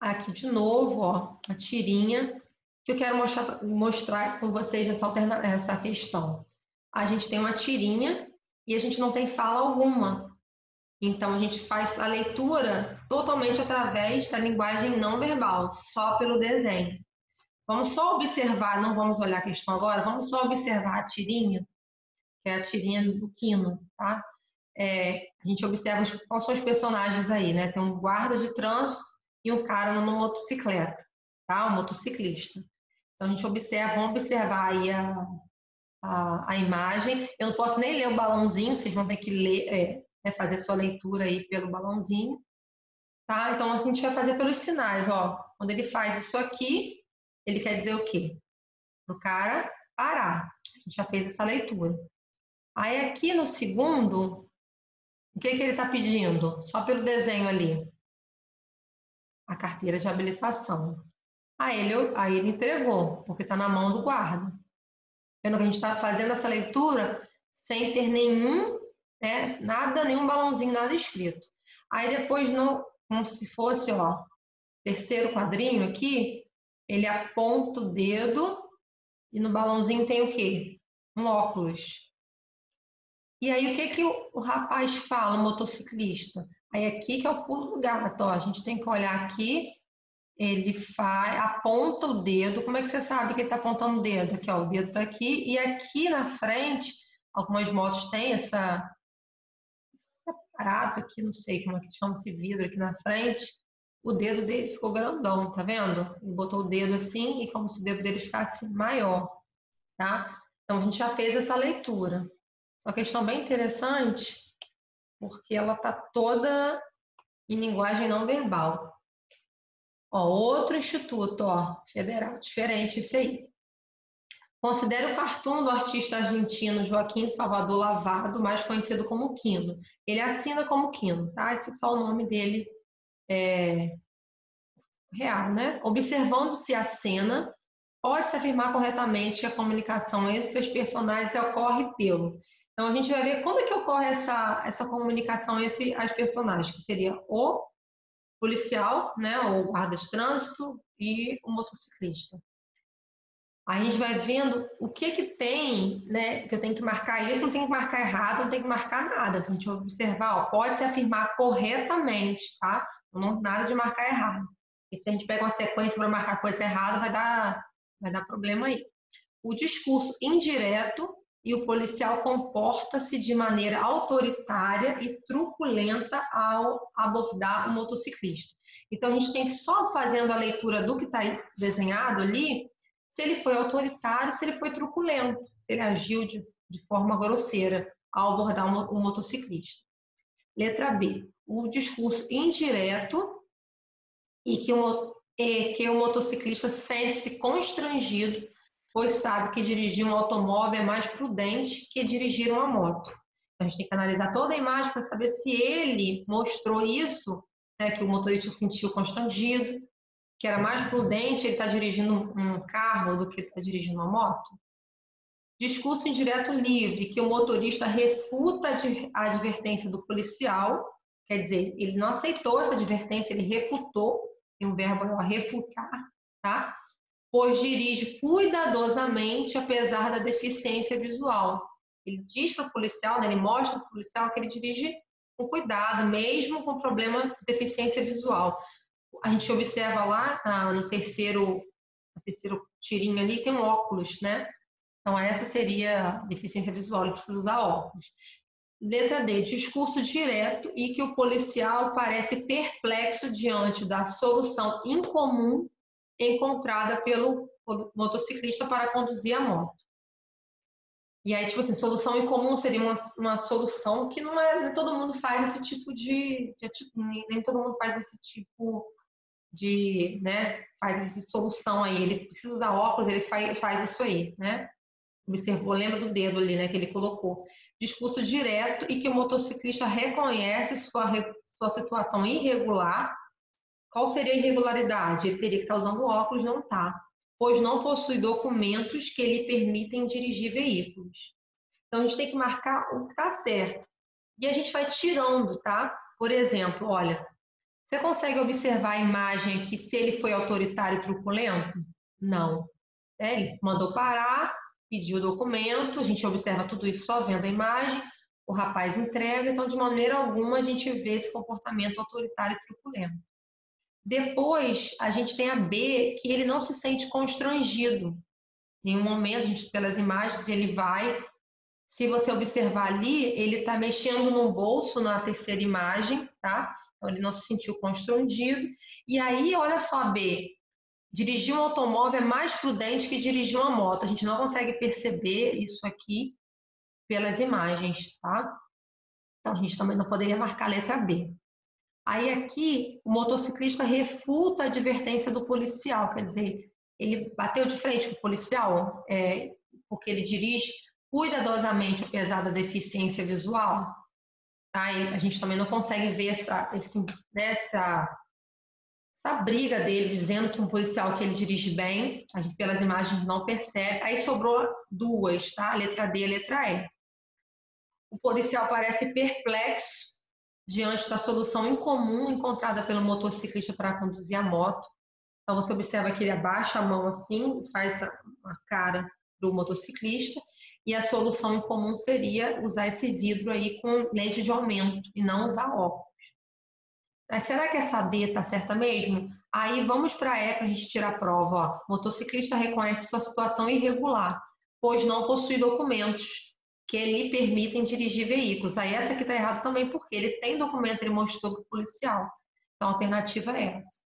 Aqui de novo, ó, a tirinha, que eu quero mostrar com vocês essa questão. A gente tem uma tirinha e a gente não tem fala alguma. Então, a gente faz a leitura totalmente através da linguagem não verbal, só pelo desenho. Vamos só observar, não vamos olhar a questão agora, vamos só observar a tirinha, que é a tirinha do Quino, tá? A a gente observa quais são os personagens aí, né? Tem um guarda de trânsito e um cara numa motocicleta, tá? Um motociclista. Então, a gente observa, vamos observar aí a imagem. Eu não posso nem ler o balãozinho, vocês vão ter que ler, fazer sua leitura aí pelo balãozinho, tá? Então, assim, a gente vai fazer pelos sinais, ó. Quando ele faz isso aqui, ele quer dizer o quê? Para o cara parar. A gente já fez essa leitura. Aí, aqui no segundo, o que ele está pedindo? Só pelo desenho ali. A carteira de habilitação. Aí ele entregou, porque está na mão do guarda. Vendo que a gente está fazendo essa leitura sem ter nenhum, né, nada, nenhum balãozinho, nada escrito. Aí depois, não, como se fosse, ó, terceiro quadrinho aqui, ele aponta o dedo e no balãozinho tem o quê? Um óculos. E aí o que o rapaz fala, o motociclista? Aí aqui que é o pulo do gato, ó, a gente tem que olhar aqui, ele aponta o dedo. Como é que você sabe que ele está apontando o dedo? Aqui, ó, o dedo está aqui. E aqui na frente, algumas motos têm esse aparato aqui, não sei como é que chama esse vidro aqui na frente. O dedo dele ficou grandão, tá vendo? Ele botou o dedo assim e como se o dedo dele ficasse maior, tá? Então a gente já fez essa leitura. Uma questão bem interessante, porque ela está toda em linguagem não verbal. Ó, outro instituto, ó, federal, diferente esse aí. Considere o cartoon do artista argentino Joaquim Salvador Lavado, mais conhecido como Quino. Ele assina como Quino, tá? Esse é só o nome dele real, né? Observando-se a cena, pode-se afirmar corretamente que a comunicação entre as personagens ocorre pelo. Então, a gente vai ver como é que ocorre essa comunicação entre as personagens, que seria o policial, né, o guarda de trânsito e o motociclista. A gente vai vendo o que tem, né, que eu tenho que marcar isso, não tem que marcar errado, não tem que marcar nada. Se a gente observar, ó, pode se afirmar corretamente, tá? Não, nada de marcar errado. E se a gente pega uma sequência para marcar coisa errada, vai dar problema aí. O discurso indireto e o policial comporta-se de maneira autoritária e truculenta ao abordar o motociclista. Então, a gente tem que só fazendo a leitura do que está desenhado ali, se ele foi autoritário, se ele foi truculento, se ele agiu de forma grosseira ao abordar o motociclista. Letra B. O discurso indireto e que o motociclista sente-se constrangido, pois sabe que dirigir um automóvel é mais prudente que dirigir uma moto. Então, a gente tem que analisar toda a imagem para saber se ele mostrou isso, né, que o motorista se sentiu constrangido, que era mais prudente ele estar dirigindo um carro do que estar dirigindo uma moto. Discurso indireto livre, que o motorista refuta a advertência do policial, quer dizer, ele não aceitou essa advertência, ele refutou, tem um verbo refutar, tá? Pois dirige cuidadosamente, apesar da deficiência visual. Ele diz para o policial, né, ele mostra para o policial que ele dirige com cuidado, mesmo com problema de deficiência visual. A gente observa lá no terceiro tirinho ali, tem um óculos, né? Então, essa seria a deficiência visual, ele precisa usar óculos. Letra D, discurso direto e que o policial parece perplexo diante da solução incomum encontrada pelo motociclista para conduzir a moto. E aí, tipo assim, solução incomum seria uma solução que não é, nem todo mundo faz esse tipo nem todo mundo faz esse tipo de, né, faz essa solução aí. Ele precisa usar óculos, ele faz isso aí, né? Observou, lembra do dedo ali, né, que ele colocou. Discurso direto e que o motociclista reconhece sua situação irregular. Qual seria a irregularidade? Ele teria que estar usando óculos, não está, pois não possui documentos que lhe permitem dirigir veículos. Então, a gente tem que marcar o que está certo. E a gente vai tirando, tá? Por exemplo, olha, você consegue observar a imagem aqui se ele foi autoritário e truculento? Não. Ele mandou parar, pediu o documento, a gente observa tudo isso só vendo a imagem, o rapaz entrega, então de maneira alguma a gente vê esse comportamento autoritário e truculento. Depois, a gente tem a B, que ele não se sente constrangido. Em nenhum momento, a gente, pelas imagens, ele vai Se você observar ali, ele está mexendo no bolso na terceira imagem, tá? Então, ele não se sentiu constrangido. E aí, olha só, B, dirigir um automóvel é mais prudente que dirigir uma moto. A gente não consegue perceber isso aqui pelas imagens, tá? Então, a gente também não poderia marcar a letra B. Aí aqui, o motociclista refuta a advertência do policial, quer dizer, ele bateu de frente com o policial, porque ele dirige cuidadosamente, apesar da deficiência visual. Tá? E a gente também não consegue ver essa briga dele dizendo que um policial que ele dirige bem, a gente pelas imagens não percebe. Aí sobrou duas, tá? A letra D e a letra E. O policial parece perplexo diante da solução incomum encontrada pelo motociclista para conduzir a moto. Então você observa que ele abaixa a mão assim, faz a cara do motociclista, e a solução incomum seria usar esse vidro aí com lente de aumento e não usar óculos. Mas será que essa D está certa mesmo? Aí vamos para a E para a gente tirar a prova. Ó. O motociclista reconhece sua situação irregular, pois não possui documentos que lhe permitem dirigir veículos. Aí essa aqui está errada também, porque ele tem documento, ele mostrou para o policial. Então a alternativa é essa.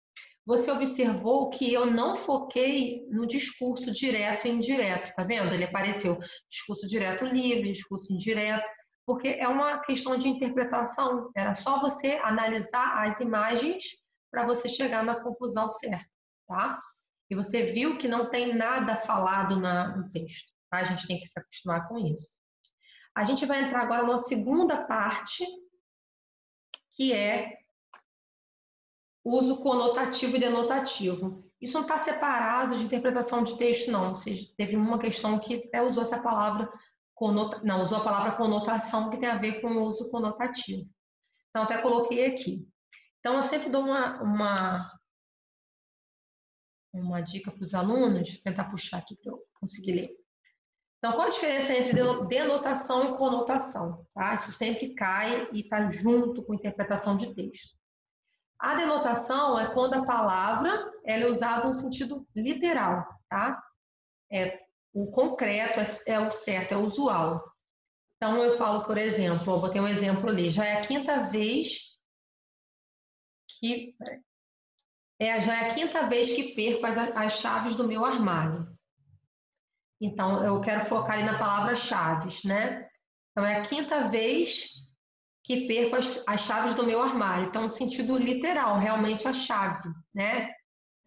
Você observou que eu não foquei no discurso direto e indireto, tá vendo? Ele apareceu discurso direto livre, discurso indireto, porque é uma questão de interpretação. Era só você analisar as imagens para você chegar na conclusão certa, tá? E você viu que não tem nada falado no texto, tá? A gente tem que se acostumar com isso. A gente vai entrar agora numa segunda parte, que é uso conotativo e denotativo. Isso não está separado de interpretação de texto, não. Ou seja, teve uma questão que até usou essa palavra, usou a palavra conotação, que tem a ver com o uso conotativo. Então, até coloquei aqui. Então, eu sempre dou uma dica para os alunos, vou tentar puxar aqui para eu conseguir ler. Então, qual a diferença entre denotação e conotação? Tá? Isso sempre cai e está junto com interpretação de texto. A denotação é quando a palavra ela é usada no sentido literal, tá? O concreto é o certo, é o usual. Então, eu falo, por exemplo, eu botei um exemplo ali, já é a quinta vez que perco as chaves do meu armário. Então, eu quero focar ali na palavra chaves, né? Então, é a quinta vez que perco as chaves do meu armário. Então, no sentido literal, realmente a chave, né?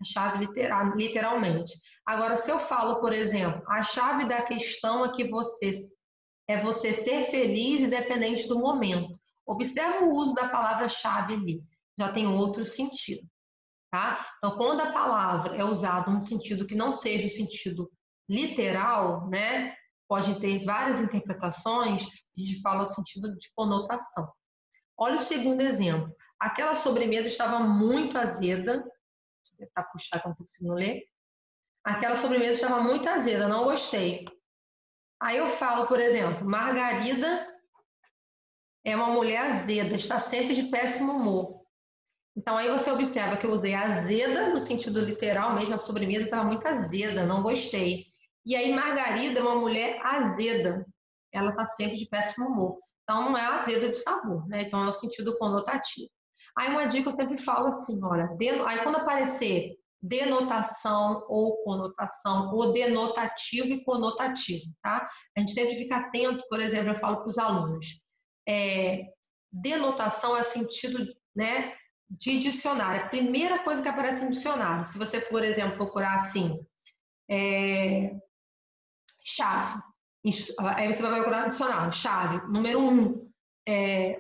A chave literalmente. Agora, se eu falo, por exemplo, a chave da questão é você ser feliz independente do momento. Observa o uso da palavra-chave ali. Já tem outro sentido, tá? Então, quando a palavra é usada num sentido que não seja o sentido literal, né? Pode ter várias interpretações, a gente fala o sentido de conotação. Olha o segundo exemplo. Aquela sobremesa estava muito azeda. Deixa eu tentar puxar que eu não estou conseguindo ler. Aquela sobremesa estava muito azeda, não gostei. Aí eu falo, por exemplo, Margarida é uma mulher azeda, está sempre de péssimo humor. Então aí você observa que eu usei azeda no sentido literal mesmo, a sobremesa estava muito azeda, não gostei. E aí Margarida é uma mulher azeda, ela está sempre de péssimo humor. Então não é azeda de sabor, né? Então é o sentido conotativo. Aí uma dica eu sempre falo assim, olha, aí quando aparecer denotação ou conotação, ou denotativo e conotativo, tá? A gente tem que ficar atento, por exemplo, eu falo para os alunos, denotação é sentido, né, de dicionário. A primeira coisa que aparece no dicionário, se você, por exemplo, procurar assim, chave, aí você vai procurar no dicionário, chave, número 1,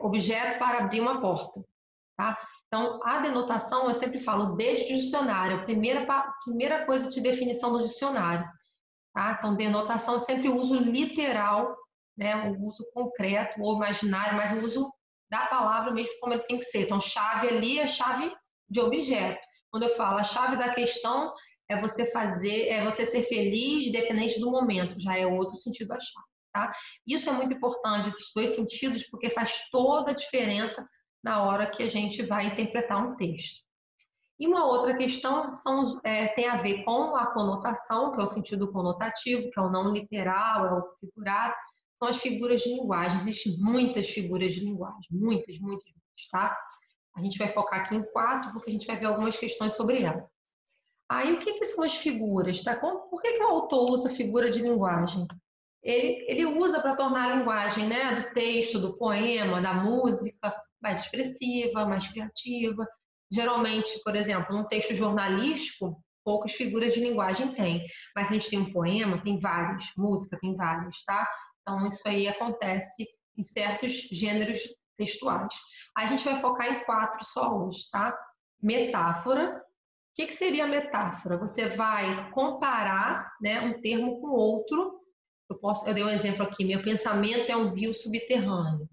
objeto para abrir uma porta, tá? Então, a denotação, eu sempre falo desde o dicionário, a primeira coisa de definição do dicionário, tá? Então, denotação eu sempre uso literal, né, o uso concreto ou imaginário, mas o uso da palavra mesmo como ele tem que ser. Então, chave ali é chave de objeto. Quando eu falo a chave da questão é você ser feliz independente do momento, já é outro sentido da chave, tá? Isso é muito importante, esses dois sentidos, porque faz toda a diferença na hora que a gente vai interpretar um texto. E uma outra questão tem a ver com a conotação, que é o sentido conotativo, que é o não literal, é o figurado. são as figuras de linguagem. Existem muitas figuras de linguagem, muitas, tá? A gente vai focar aqui em 4, porque a gente vai ver algumas questões sobre ela. Aí, o que são as figuras, tá? Por que o autor usa figura de linguagem? Ele usa para tornar a linguagem, né, do texto, do poema, da música, mais expressiva, mais criativa. Geralmente, por exemplo, num texto jornalístico, poucas figuras de linguagem tem. Mas a gente tem um poema, tem vários, música tem vários, tá? Então, isso aí acontece em certos gêneros textuais. Aí a gente vai focar em 4 só hoje, tá? Metáfora. O que seria metáfora? Você vai comparar, né, um termo com outro. Eu dei um exemplo aqui, meu pensamento é um rio subterrâneo.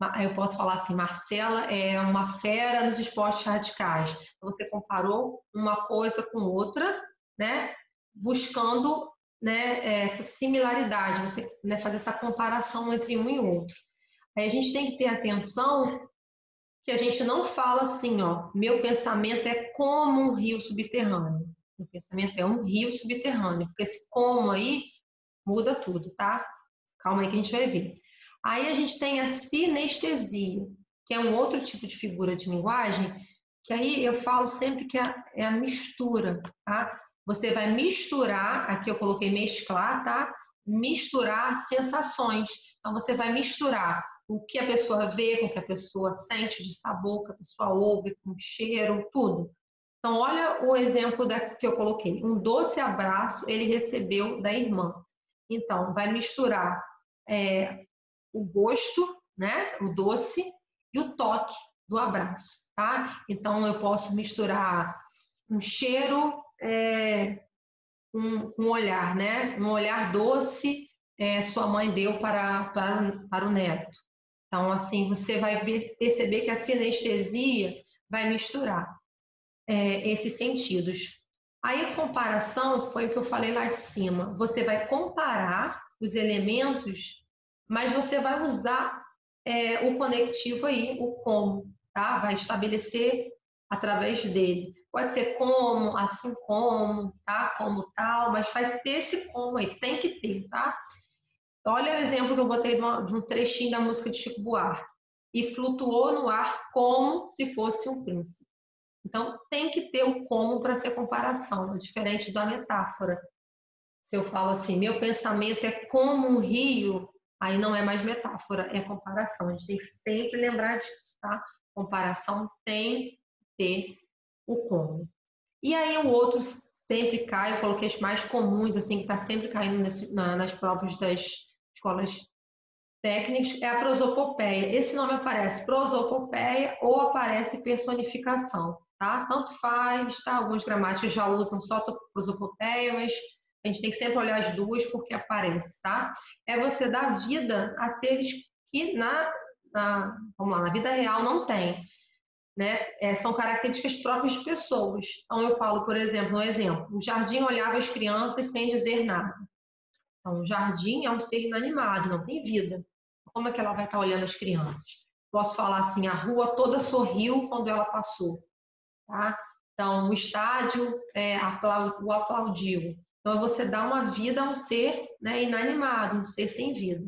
Aí eu posso falar assim, Marcela é uma fera nos esportes radicais. Então, você comparou uma coisa com outra, né, buscando, né, essa similaridade, você, né, fazer essa comparação entre um e outro. Aí a gente tem que ter atenção que a gente não fala assim, ó, meu pensamento é como um rio subterrâneo. Meu pensamento é um rio subterrâneo, porque esse como aí muda tudo, tá? Calma aí que a gente vai ver. Aí a gente tem a sinestesia, que é um outro tipo de figura de linguagem, que aí eu falo sempre que é a mistura, tá? Você vai misturar, aqui eu coloquei mesclar, tá? Misturar sensações. Então você vai misturar o que a pessoa vê com o que a pessoa sente de sabor, que a pessoa ouve, com cheiro, tudo. Então olha o exemplo daqui que eu coloquei. Um doce abraço ele recebeu da irmã. Então, vai misturar o gosto, né, o doce, e o toque do abraço, tá? Então, eu posso misturar um cheiro, um olhar, né? Um olhar doce sua mãe deu para o neto. Então, assim, você vai perceber que a sinestesia vai misturar esses sentidos. Aí, a comparação foi o que eu falei lá de cima. Você vai comparar os elementos, mas você vai usar o conectivo aí, o como, tá? Vai estabelecer através dele. Pode ser como, assim como, tá? Como tal, mas vai ter esse como aí, tem que ter, tá? Olha o exemplo que eu botei de um trechinho da música de Chico Buarque. E flutuou no ar como se fosse um príncipe. Então, tem que ter o como para ser comparação, é diferente da metáfora. Se eu falo assim, meu pensamento é como um rio, aí não é mais metáfora, é comparação. A gente tem que sempre lembrar disso, tá? Comparação tem que ter o como. E aí o outro sempre cai, eu coloquei os mais comuns, assim, que está sempre caindo nas provas das escolas técnicas, é a prosopopeia. Esse nome aparece prosopopeia ou aparece personificação, tá? Tanto faz, tá? Alguns gramáticos já usam só prosopopeia, mas a gente tem que sempre olhar as duas porque aparece, tá? É você dar vida a seres que vamos lá, na vida real não tem, né? São características próprias de pessoas. Então eu falo, por exemplo, o jardim olhava as crianças sem dizer nada. Então, o jardim é um ser inanimado, não tem vida. Como é que ela vai estar olhando as crianças? Posso falar assim, a rua toda sorriu quando ela passou, tá? Então, o estádio o aplaudiu. Então, você dá uma vida a um ser, né, inanimado, um ser sem vida.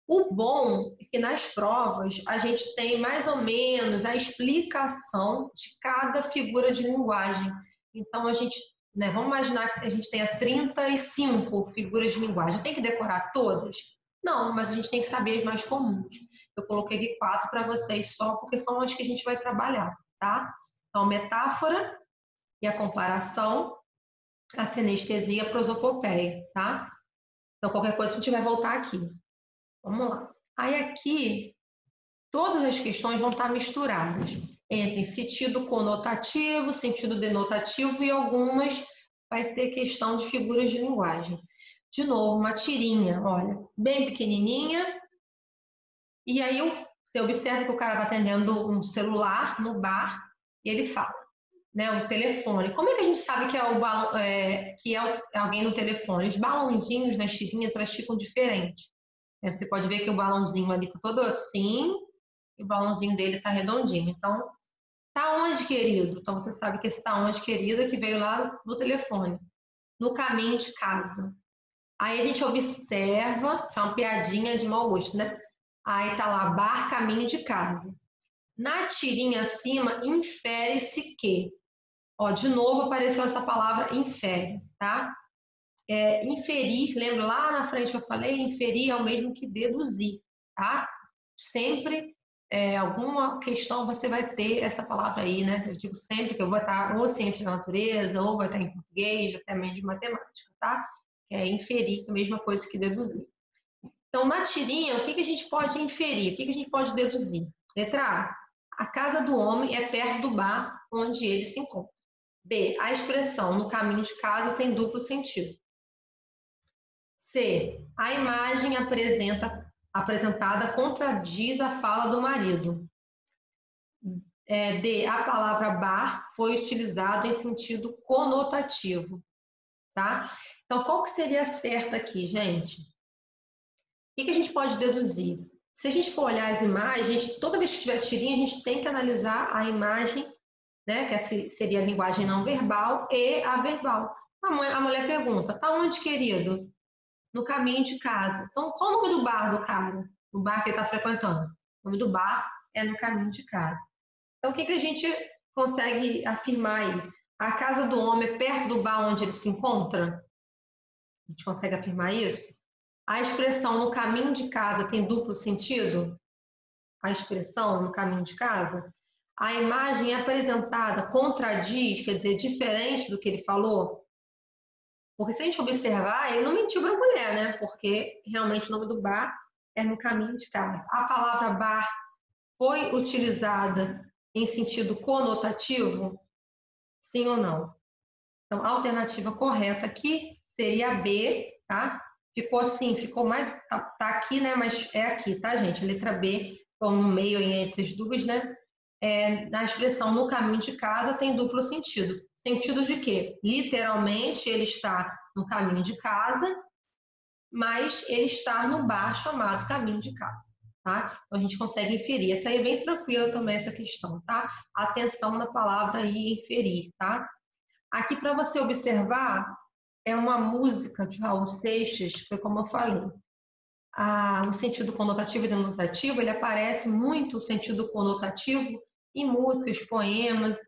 O bom é que nas provas a gente tem mais ou menos a explicação de cada figura de linguagem. Então, a gente, né, vamos imaginar que a gente tenha 35 figuras de linguagem. Tem que decorar todas? Não, mas a gente tem que saber as mais comuns. Eu coloquei aqui 4 para vocês só, porque são as que a gente vai trabalhar, tá? Então, metáfora e a comparação, a sinestesia e a prosopopeia, tá? Então, qualquer coisa a gente vai voltar aqui. Vamos lá. Aí aqui, todas as questões vão estar misturadas entre sentido conotativo, sentido denotativo e algumas vai ter questão de figuras de linguagem. De novo, uma tirinha, olha, bem pequenininha. E aí você observa que o cara está atendendo um celular no bar e ele fala, né, um telefone. Como é que a gente sabe que é alguém no telefone? Os balãozinhos nas tirinhas, elas ficam diferentes. Você pode ver que o balãozinho ali está todo assim, e o balãozinho dele está redondinho. Então, tá onde, querido? Então, você sabe que esse tá onde, querido, é que veio lá no telefone, no caminho de casa. Aí a gente observa, isso é uma piadinha de mau gosto, né? Aí tá lá, bar, caminho de casa. Na tirinha acima, infere-se que. Ó, de novo apareceu essa palavra infere, tá? Inferir, lembra lá na frente eu falei, inferir é o mesmo que deduzir, tá? Sempre alguma questão você vai ter essa palavra aí, né? Eu digo sempre que eu vou estar ou ciência da natureza, ou vai estar em português, até mesmo de matemática, tá? É inferir, que é a mesma coisa que deduzir. Então, na tirinha, o que a gente pode inferir? O que a gente pode deduzir? Letra A casa do homem é perto do bar onde ele se encontra. B, a expressão no caminho de casa tem duplo sentido. C, a imagem apresentada contradiz a fala do marido. D, a palavra bar foi utilizada em sentido conotativo, tá? Então, qual que seria certo aqui, gente? O que a gente pode deduzir? Se a gente for olhar as imagens, toda vez que tiver tirinha, a gente tem que analisar a imagem, né? Que seria a linguagem não verbal e a verbal. A mulher pergunta, tá onde, querido? No caminho de casa. Então, qual o nome do bar do cara? O bar que ele está frequentando? O nome do bar é no caminho de casa. Então, o que a gente consegue afirmar aí? A casa do homem é perto do bar onde ele se encontra? A gente consegue afirmar isso? A expressão no caminho de casa tem duplo sentido? A expressão no caminho de casa? A imagem apresentada contradiz, quer dizer, diferente do que ele falou? Porque se a gente observar, ele não mentiu para a mulher, né? Porque realmente o nome do bar é no caminho de casa. A palavra bar foi utilizada em sentido conotativo? Sim ou não? Então, a alternativa correta aqui seria a B, tá? Ficou assim, ficou mais. Tá aqui, né? Mas é aqui, tá, gente? A letra B, como no meio entre as duas, né? Na expressão no caminho de casa tem duplo sentido. Sentido de quê? Literalmente, ele está no caminho de casa, mas ele está no bar chamado caminho de casa, tá? Então, a gente consegue inferir. Essa aí é bem tranquila também, essa questão, tá? Atenção na palavra aí, inferir, tá? Aqui, para você observar, é uma música de Raul Seixas, foi como eu falei. O sentido conotativo e denotativo, ele aparece muito, o sentido conotativo, em músicas, poemas,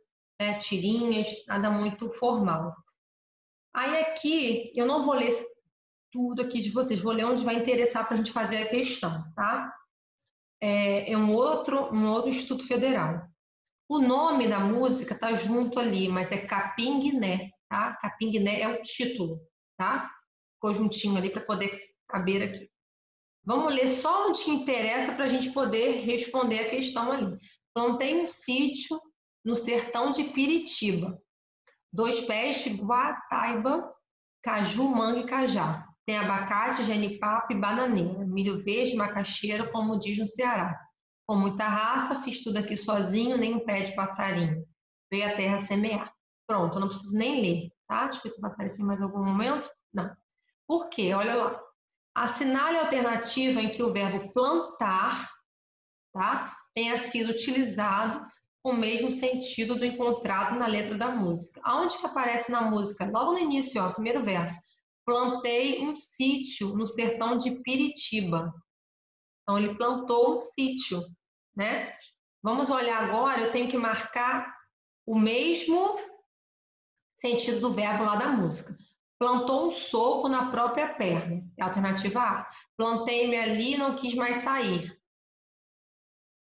tirinhas, nada muito formal. Aí aqui, eu não vou ler tudo aqui de vocês, vou ler onde vai interessar para a gente fazer a questão, tá? É um outro Instituto Federal. O nome da música tá junto ali, mas é Capinguiné, tá? Capinguiné é o título, tá? Ficou juntinho ali para poder caber aqui. Vamos ler só onde interessa para a gente poder responder a questão ali. Plantei um sítio no sertão de Piritiba. 2 pés de guataiba, caju, manga e cajá. Tem abacate, genipapo e bananeira. Milho verde, macaxeira, como diz no Ceará. Com muita raça, fiz tudo aqui sozinho, nem um pé de passarinho. Veio a terra semear. Pronto, eu não preciso nem ler, tá? Deixa eu ver se vai aparecer em mais algum momento. Não. Por quê? Olha lá. Assinale a alternativa em que o verbo plantar, tá, tenha sido utilizado com o mesmo sentido do encontrado na letra da música. Aonde que aparece na música? Logo no início, ó, primeiro verso. Plantei um sítio no sertão de Piritiba. Então, ele plantou um sítio, né? Vamos olhar agora, eu tenho que marcar o mesmo sentido do verbo lá da música. Plantou um soco na própria perna. É a alternativa A. Plantei-me ali e não quis mais sair.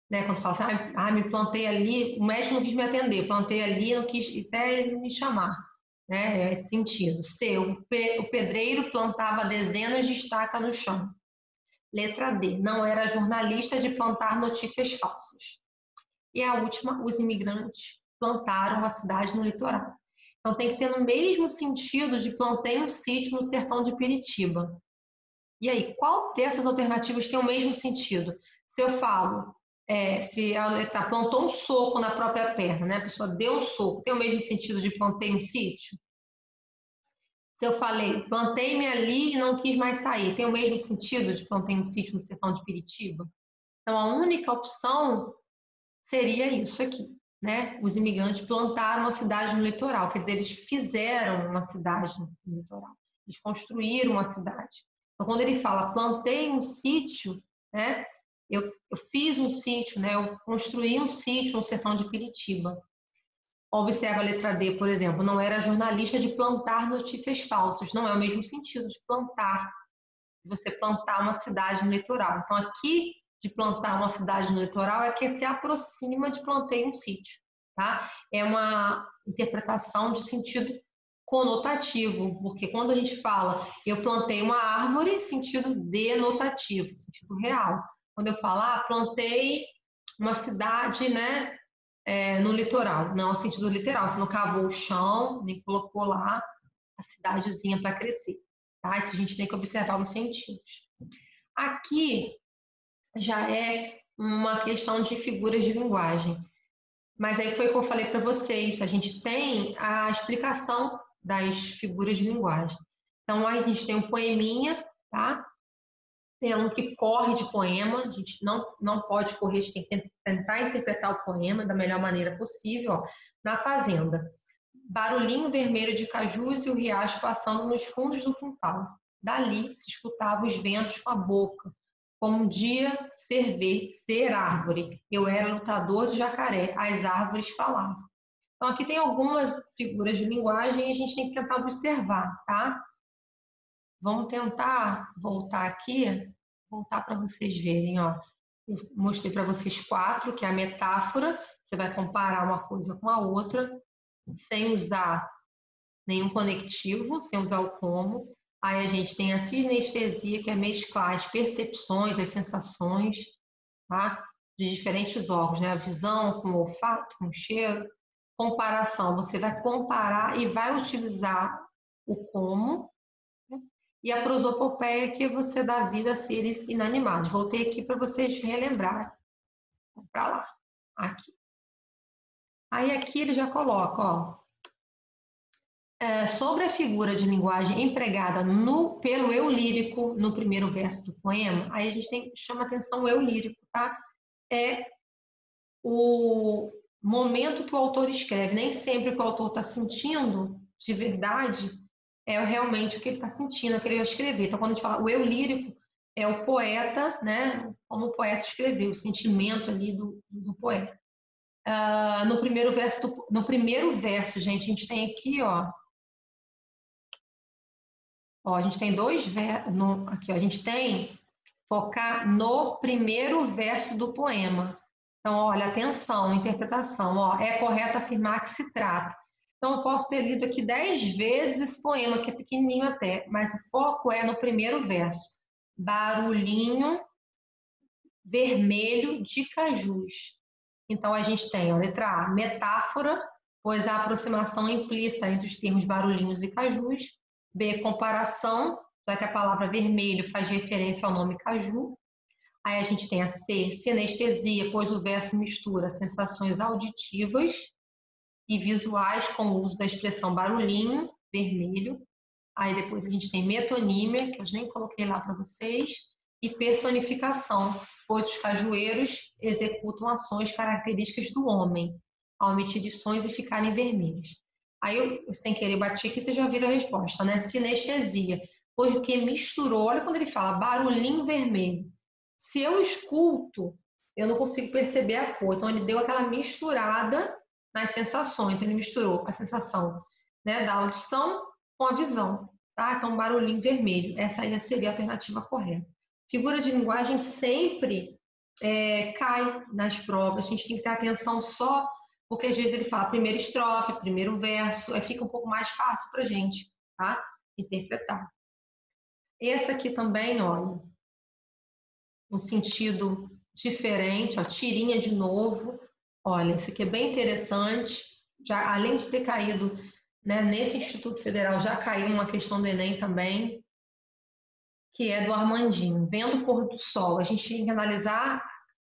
Né? Quando fala assim, me plantei ali, o médico não quis me atender. Plantei ali, não quis até ele me chamar. Né? É esse sentido. C. O pedreiro plantava dezenas de estacas no chão. Letra D. Não era jornalista de plantar notícias falsas. E a última, os imigrantes plantaram a cidade no litoral. Então tem que ter no mesmo sentido de plantei um sítio no sertão de Piritiba. E aí, qual dessas alternativas tem o mesmo sentido? Se eu falo, se a letra plantou um soco na própria perna, né? A pessoa deu um soco, tem o mesmo sentido de plantei um sítio? Se eu falei, plantei-me ali e não quis mais sair, tem o mesmo sentido de plantei um sítio no sertão de Piritiba? Então, a única opção seria isso aqui, né? Os imigrantes plantaram uma cidade no litoral, quer dizer, eles fizeram uma cidade no litoral. Eles construíram uma cidade. Então, quando ele fala plantei um sítio, né? Eu fiz um sítio, né? Eu construí um sítio no sertão de Piritiba. Observa a letra D, por exemplo, não era jornalista de plantar notícias falsas, não é o mesmo sentido de plantar, de você plantar uma cidade no litoral. Então, aqui, de plantar uma cidade no litoral é que se aproxima de plantei um sítio, tá? É uma interpretação de sentido conotativo, porque quando a gente fala eu plantei uma árvore, sentido denotativo, sentido real. Quando eu falo, plantei uma cidade, né, no litoral, não no sentido literal, você não cavou o chão, nem colocou lá a cidadezinha para crescer, tá? Isso a gente tem que observar os sentidos. Aqui já é uma questão de figuras de linguagem, mas aí foi o que eu falei para vocês, a gente tem a explicação das figuras de linguagem. Então, a gente tem um poeminha, tá? Tem um que corre de poema, a gente não pode correr, a gente tem que tentar interpretar o poema da melhor maneira possível. Ó. Na fazenda, barulhinho vermelho de cajus e o riacho passando nos fundos do quintal. Dali se escutava os ventos com a boca, como um dia ser árvore. Eu era lutador de jacaré, as árvores falavam. Então, aqui tem algumas figuras de linguagem e a gente tem que tentar observar, tá? Vamos tentar voltar aqui, voltar para vocês verem, ó. Eu mostrei para vocês 4, que é a metáfora. Você vai comparar uma coisa com a outra, sem usar nenhum conectivo, sem usar o como. Aí a gente tem a sinestesia, que é mesclar as percepções, as sensações, tá? De diferentes órgãos, né? A visão com o olfato, com o cheiro. Comparação, você vai comparar e vai utilizar o como. E a prosopopeia, que você dá vida a seres inanimados. Voltei aqui para vocês relembrarem. Para lá, aqui. Aí aqui ele já coloca, ó. Sobre a figura de linguagem empregada pelo eu lírico no primeiro verso do poema, aí a gente chama atenção o eu lírico, tá? É o momento que o autor escreve. Nem sempre o que o autor está sentindo de verdade é realmente o que ele está sentindo, o que ele vai escrever. Então, quando a gente fala o eu lírico, é o poeta, né? Como o poeta escreveu, o sentimento ali do poeta. No primeiro verso, gente, a gente tem aqui, ó. A gente tem 2 versos. Aqui, ó, a gente tem focar no primeiro verso do poema. Então, olha, atenção, interpretação. Ó, é correto afirmar que se trata. Então, eu posso ter lido aqui 10 vezes esse poema, que é pequenininho até, mas o foco é no primeiro verso. Barulhinho vermelho de cajus. Então, a gente tem a letra A, metáfora, pois a aproximação implícita entre os termos barulhinhos e cajus. B, comparação, já que a palavra vermelho faz referência ao nome caju. Aí a gente tem a C, sinestesia, pois o verso mistura sensações auditivas e visuais com o uso da expressão barulhinho, vermelho. Aí depois a gente tem metonímia, que eu nem coloquei lá para vocês, e personificação, pois os cajueiros executam ações características do homem, ao emitir lições e ficarem vermelhos. Aí eu, sem querer, bati aqui, vocês já viram a resposta, né? Sinestesia, pois o que misturou, olha quando ele fala barulhinho vermelho. Se eu escuto, eu não consigo perceber a cor. Então, ele deu aquela misturada nas sensações. Então, ele misturou a sensação, né, da audição com a visão. Tá? Então, barulhinho vermelho. Essa aí seria a alternativa correta. Figura de linguagem sempre cai nas provas. A gente tem que ter atenção só, porque às vezes ele fala primeira estrofe, primeiro verso, aí fica um pouco mais fácil para a gente, tá? Interpretar. Essa aqui também, olha, um sentido diferente, ó, tirinha de novo. Olha, esse aqui é bem interessante. Já, além de ter caído, né, nesse Instituto Federal, já caiu uma questão do Enem também, que é do Armandinho. Vendo o pôr do sol, a gente tem que analisar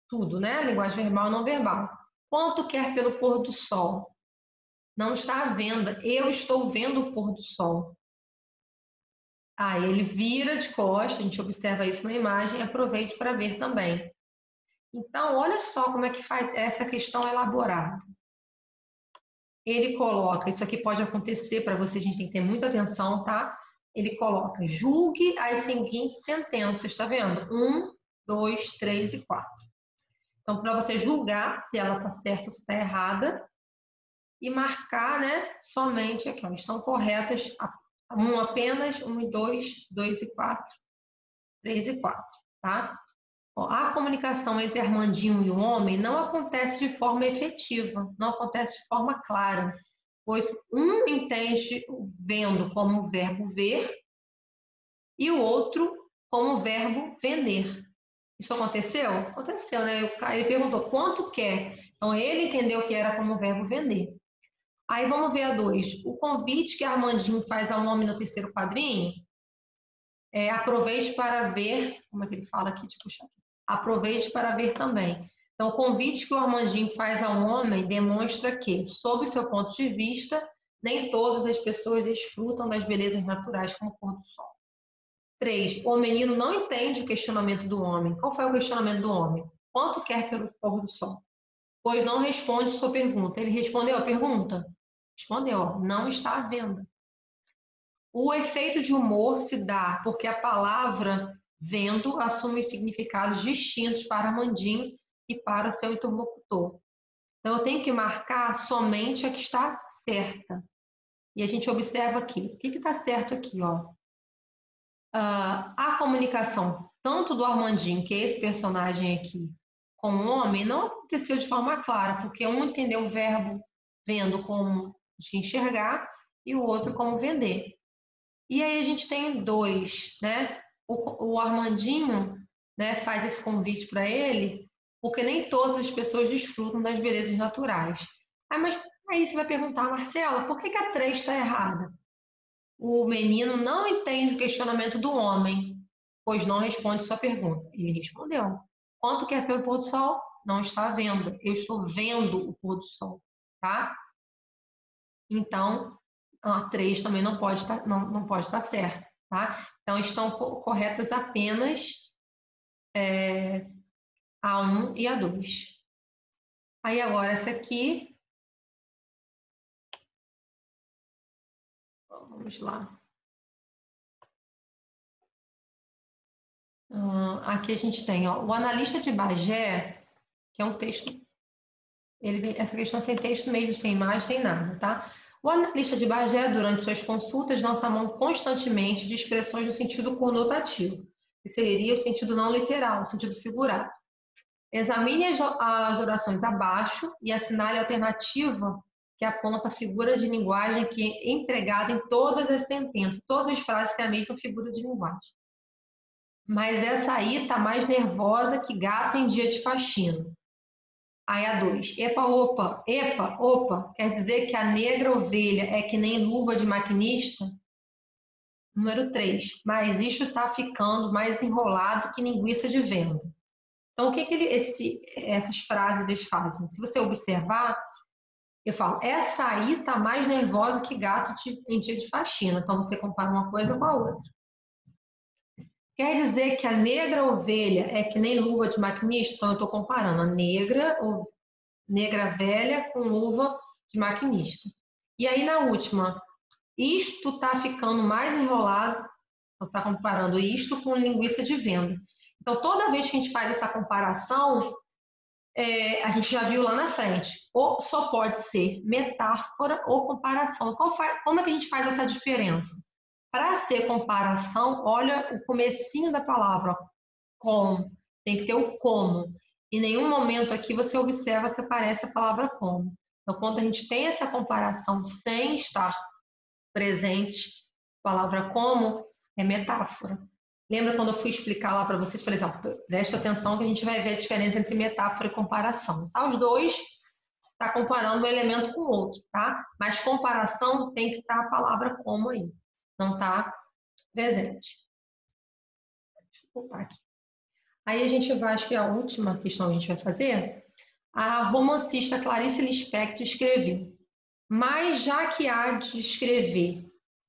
tudo, né? Linguagem verbal e não verbal. Quanto quer pelo pôr do sol? Não está à venda. Eu estou vendo o pôr do sol. Aí ele vira de costas, a gente observa isso na imagem, aproveite para ver também. Então, olha só como é que faz essa questão elaborada. Ele coloca, isso aqui pode acontecer para vocês, a gente tem que ter muita atenção, tá? ele coloca: julgue as seguintes sentenças, tá vendo? 1, 2, 3 e 4. Então, para você julgar se ela está certa ou se está errada, e marcar, né, somente aqui, ó, estão corretas, 1 apenas, 1 e 2, 2 e 4, 3 e 4, tá? Ó, a comunicação entre Armandinho e o homem não acontece de forma efetiva, não acontece de forma clara, pois um entende o vendo como o verbo ver e o outro como o verbo vender. Isso aconteceu? Aconteceu, né? Ele perguntou quanto quer. Então, ele entendeu que era como o verbo vender. Aí vamos ver a 2. O convite que Armandinho faz ao homem no terceiro quadrinho é aproveite para ver, como é que ele fala aqui? Tipo, aproveite para ver também. Então, o convite que o Armandinho faz ao homem demonstra que, sob o seu ponto de vista, nem todas as pessoas desfrutam das belezas naturais como o pôr do sol. 3. O menino não entende o questionamento do homem. Qual foi o questionamento do homem? Quanto quer pelo pôr do sol? Pois não responde sua pergunta. Ele respondeu a pergunta? Respondeu, não está à venda. O efeito de humor se dá porque a palavra vendo assume significados distintos para Armandinho e para seu interlocutor. Então, eu tenho que marcar somente a que está certa. E a gente observa aqui. O que está certo aqui? Ó? A comunicação, tanto do Armandinho, que é esse personagem aqui, com o homem, não aconteceu de forma clara, porque um entendeu o verbo vendo como de enxergar e o outro como vender. E aí a gente tem 2, né? O Armandinho, né, faz esse convite para ele, porque nem todas as pessoas desfrutam das belezas naturais. Mas aí você vai perguntar, Marcela, por que a 3 está errada? O menino não entende o questionamento do homem, pois não responde sua pergunta. Ele respondeu: quanto quer pelo pôr do sol? Não está vendo. Eu estou vendo o pôr do sol, tá? Então, a 3 também não pode estar certa, tá? Então, estão corretas apenas a 1 e a 2. Aí, agora, essa aqui. Vamos lá. Aqui a gente tem, ó, o analista de Bagé, que é um texto. Essa questão sem texto mesmo, sem imagem, sem nada, tá? O analista de Bagé, durante suas consultas, lança mão constantemente de expressões no sentido conotativo, que seria o sentido não literal, o sentido figurado. Examine as orações abaixo e assinale a alternativa que aponta a figura de linguagem que é empregada em todas as sentenças, todas as frases têm a mesma figura de linguagem. Mas essa aí tá mais nervosa que gato em dia de faxina. Aí a 2. Epa, opa, quer dizer que a negra ovelha é que nem luva de maquinista? Número 3. Mas isto está ficando mais enrolado que linguiça de venda. Então, o que essas frases eles fazem? Se você observar, eu falo, essa aí tá mais nervosa que gato em dia de faxina. Então, você compara uma coisa com a outra. Quer dizer que a negra ovelha é que nem luva de maquinista? Então, eu estou comparando a negra velha com luva de maquinista. E aí, na última, isto está ficando mais enrolado, está comparando isto com linguiça de venda. Então, toda vez que a gente faz essa comparação, a gente já viu lá na frente, ou só pode ser metáfora ou comparação. Como é que a gente faz essa diferença? Para ser comparação, olha o comecinho da palavra, com, tem que ter o como. Em nenhum momento aqui você observa que aparece a palavra como. Então, quando a gente tem essa comparação sem estar presente, a palavra como é metáfora. Lembra quando eu fui explicar lá para vocês? Falei assim, presta atenção que a gente vai ver a diferença entre metáfora e comparação. Tá? Os dois tá comparando um elemento com o outro, tá? Mas comparação tem que estar a palavra como aí, não tá presente. Deixa eu voltar aqui. Aí a gente vai, acho que a última questão que a gente vai fazer, a romancista Clarice Lispector escreveu: mas já que há de escrever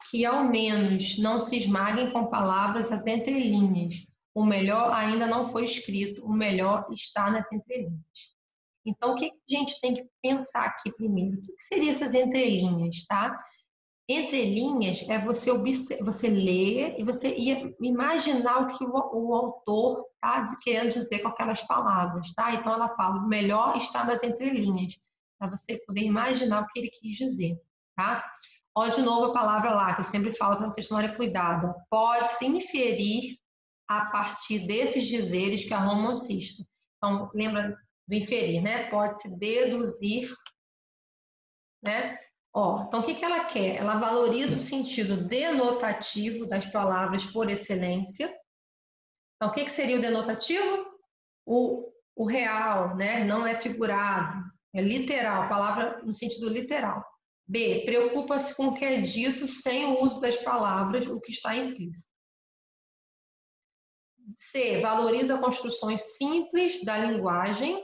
que ao menos não se esmaguem com palavras as entrelinhas, o melhor ainda não foi escrito, o melhor está nas entrelinhas. Então, o que a gente tem que pensar aqui primeiro? O que seriam essas entrelinhas, tá? Entrelinhas é você ler e você imaginar o que o autor está querendo dizer com aquelas palavras, tá? Então ela fala, o melhor está nas entrelinhas, para você poder imaginar o que ele quis dizer, tá? Olha de novo a palavra lá, que eu sempre falo para vocês tomarem cuidado. Pode-se inferir a partir desses dizeres que a romancista. Então, lembra do inferir, né? Pode-se deduzir, né? Ó, então, o que ela quer? Ela valoriza o sentido denotativo das palavras por excelência. Então, o que seria o denotativo? O real, né? Não é figurado, é literal, palavra no sentido literal. B, preocupa-se com o que é dito sem o uso das palavras, o que está implícito. C, valoriza construções simples da linguagem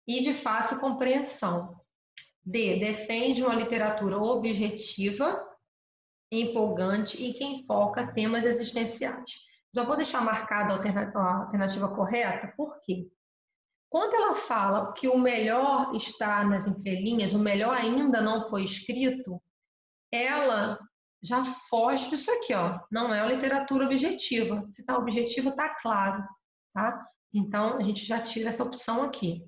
e de fácil compreensão. D, defende uma literatura objetiva, empolgante e que enfoca temas existenciais. Já vou deixar marcada a alternativa correta, por quê? Quando ela fala que o melhor está nas entrelinhas, o melhor ainda não foi escrito, ela já foge disso aqui, ó. Não é uma literatura objetiva. Se está objetivo, está claro, tá? Então, a gente já tira essa opção aqui.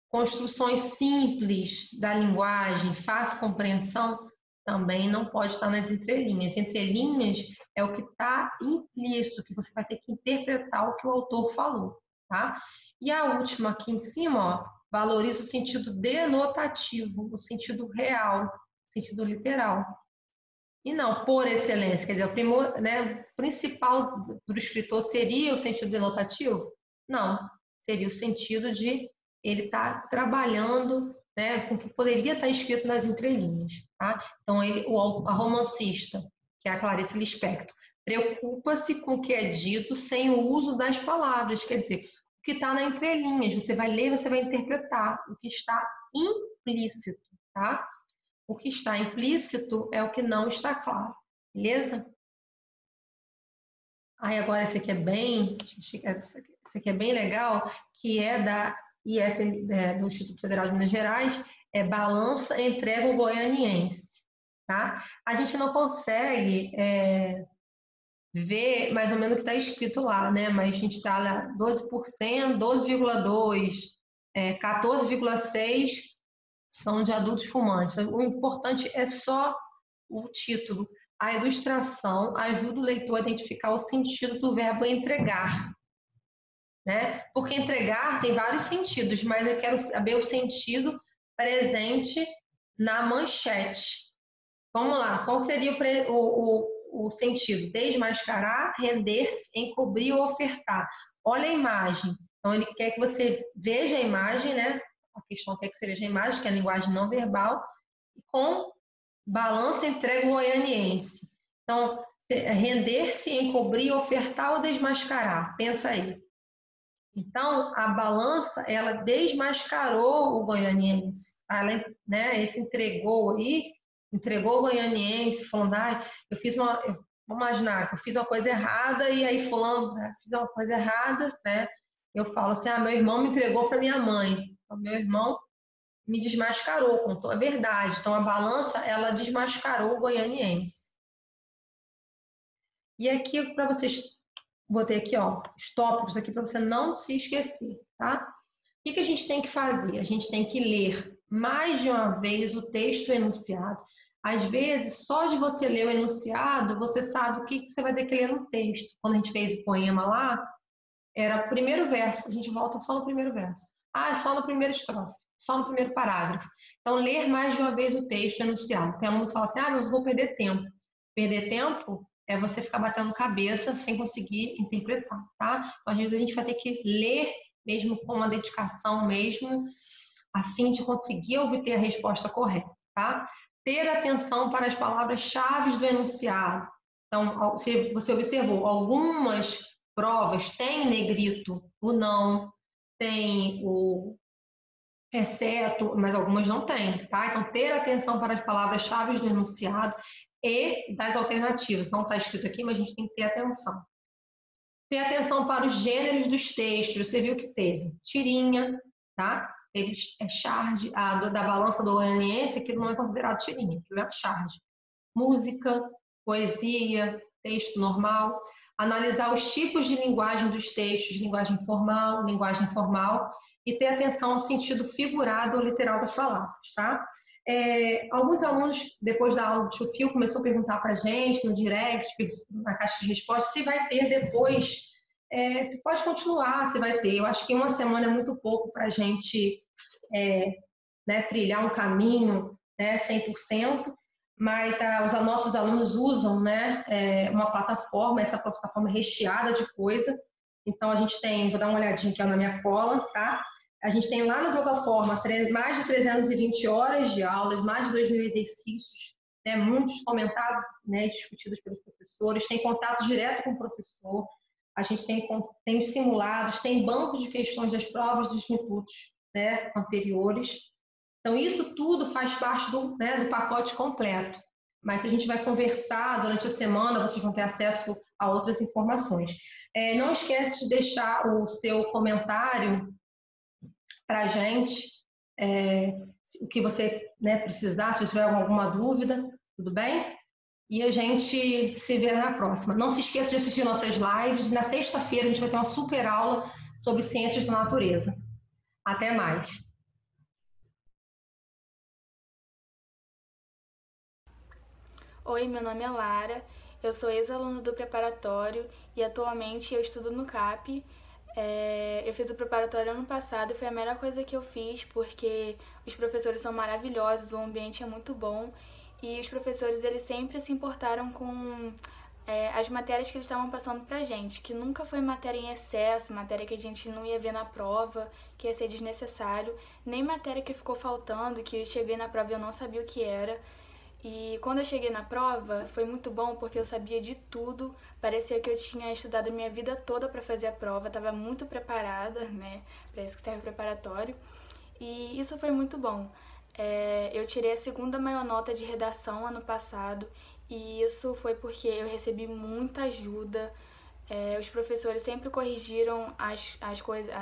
Construções simples da linguagem, fácil compreensão, também não pode estar nas entrelinhas. Entrelinhas é o que está implícito, que você vai ter que interpretar o que o autor falou, tá? E a última aqui em cima, ó, valoriza o sentido denotativo, o sentido real, o sentido literal. E não por excelência, quer dizer, o principal do escritor seria o sentido denotativo? Não, seria o sentido de ele estar trabalhando, né, com o que poderia estar escrito nas entrelinhas. Tá? Então, a romancista, que é a Clarice Lispector, preocupa-se com o que é dito sem o uso das palavras, quer dizer, o que está na entrelinhas, você vai ler, você vai interpretar o que está implícito, tá? O que está implícito é o que não está claro, beleza? Aí agora esse aqui é bem legal, que é da IF, do Instituto Federal de Minas Gerais, é Balança Entrega Goianiense, tá? A gente não consegue ver mais ou menos o que está escrito lá, né? Mas a gente está lá 12%, 12,2%, 14,6% são de adultos fumantes. O importante é só o título. A ilustração ajuda o leitor a identificar o sentido do verbo entregar, né? Porque entregar tem vários sentidos, mas eu quero saber o sentido presente na manchete. Vamos lá, qual seria o sentido? Desmascarar, render-se, encobrir ou ofertar. Olha a imagem. Então, ele quer que você veja a imagem, né? A questão quer que você veja a imagem, que é a linguagem não verbal, com balança entrega goianiense. Então, render-se, encobrir, ofertar ou desmascarar? Pensa aí. Então, a balança, ela desmascarou o goianiense. Ela, né, esse entregou aí, entregou o goianiense, falando, vamos imaginar que eu fiz uma coisa errada e aí fulano, né, fiz uma coisa errada, né? Eu falo assim, meu irmão me entregou para minha mãe. Então, meu irmão me desmascarou, contou a verdade. Então, a balança, ela desmascarou o goianiense. E aqui, para vocês, botei aqui, ó, os tópicos aqui para você não se esquecer, tá? O que a gente tem que fazer? A gente tem que ler mais de uma vez o texto enunciado. Às vezes, só de você ler o enunciado, você sabe o que você vai ter que ler no texto. Quando a gente fez o poema lá, era o primeiro verso, a gente volta só no primeiro verso. É só no primeiro estrofe, só no primeiro parágrafo. Então, ler mais de uma vez o texto enunciado. Tem um que fala assim, mas eu vou perder tempo. Perder tempo é você ficar batendo cabeça sem conseguir interpretar, tá? Então, às vezes a gente vai ter que ler mesmo com uma dedicação mesmo, a fim de conseguir obter a resposta correta, tá? Ter atenção para as palavras-chave do enunciado. Então, se você observou, algumas provas têm negrito o não, tem o exceto, mas algumas não têm, tá? Então, ter atenção para as palavras-chave do enunciado e das alternativas. Não está escrito aqui, mas a gente tem que ter atenção. Ter atenção para os gêneros dos textos. Você viu que teve tirinha, tá? Teve charge, da balança do goianiense, que não é considerado tirinha, que é charge. música, poesia, texto normal, analisar os tipos de linguagem dos textos, linguagem formal, linguagem informal, e ter atenção ao sentido figurado ou literal das palavras, tá? Alguns alunos, depois da aula do Tio Fio, começou a perguntar para a gente no direct, na caixa de resposta, se vai ter depois, se pode continuar, se vai ter. Eu acho que uma semana é muito pouco para a gente né, trilhar um caminho, né, 100%, mas os nossos alunos usam, né, uma plataforma, essa plataforma recheada de coisa. Então, a gente tem, vou dar uma olhadinha aqui na minha cola, tá? A gente tem lá na plataforma mais de 320 horas de aulas, mais de 2.000 exercícios, né, muitos comentados, né, discutidos pelos professores, tem contato direto com o professor, a gente tem os simulados, tem bancos de questões das provas dos institutos, né, anteriores. Então, isso tudo faz parte né, do pacote completo. Mas a gente vai conversar durante a semana, vocês vão ter acesso a outras informações. Não esquece de deixar o seu comentário para a gente, o que você, né, precisar, se você tiver alguma dúvida, tudo bem? E a gente se vê na próxima. Não se esqueça de assistir nossas lives. Na sexta-feira a gente vai ter uma super aula sobre ciências da natureza. Até mais. Oi, meu nome é Lara, eu sou ex-aluna do preparatório e atualmente eu estudo no CAP. Eu fiz o preparatório ano passado e foi a melhor coisa que eu fiz porque os professores são maravilhosos, o ambiente é muito bom e os professores eles sempre se importaram com as matérias que eles estavam passando pra gente, que nunca foi matéria em excesso, matéria que a gente não ia ver na prova, que ia ser desnecessário, nem matéria que ficou faltando, que eu cheguei na prova e eu não sabia o que era. E quando eu cheguei na prova, foi muito bom porque eu sabia de tudo. Parecia que eu tinha estudado a minha vida toda para fazer a prova, estava muito preparada, né? Para isso que serve preparatório. E isso foi muito bom. Eu tirei a segunda maior nota de redação ano passado e isso foi porque eu recebi muita ajuda. Os professores sempre corrigiram as coisas,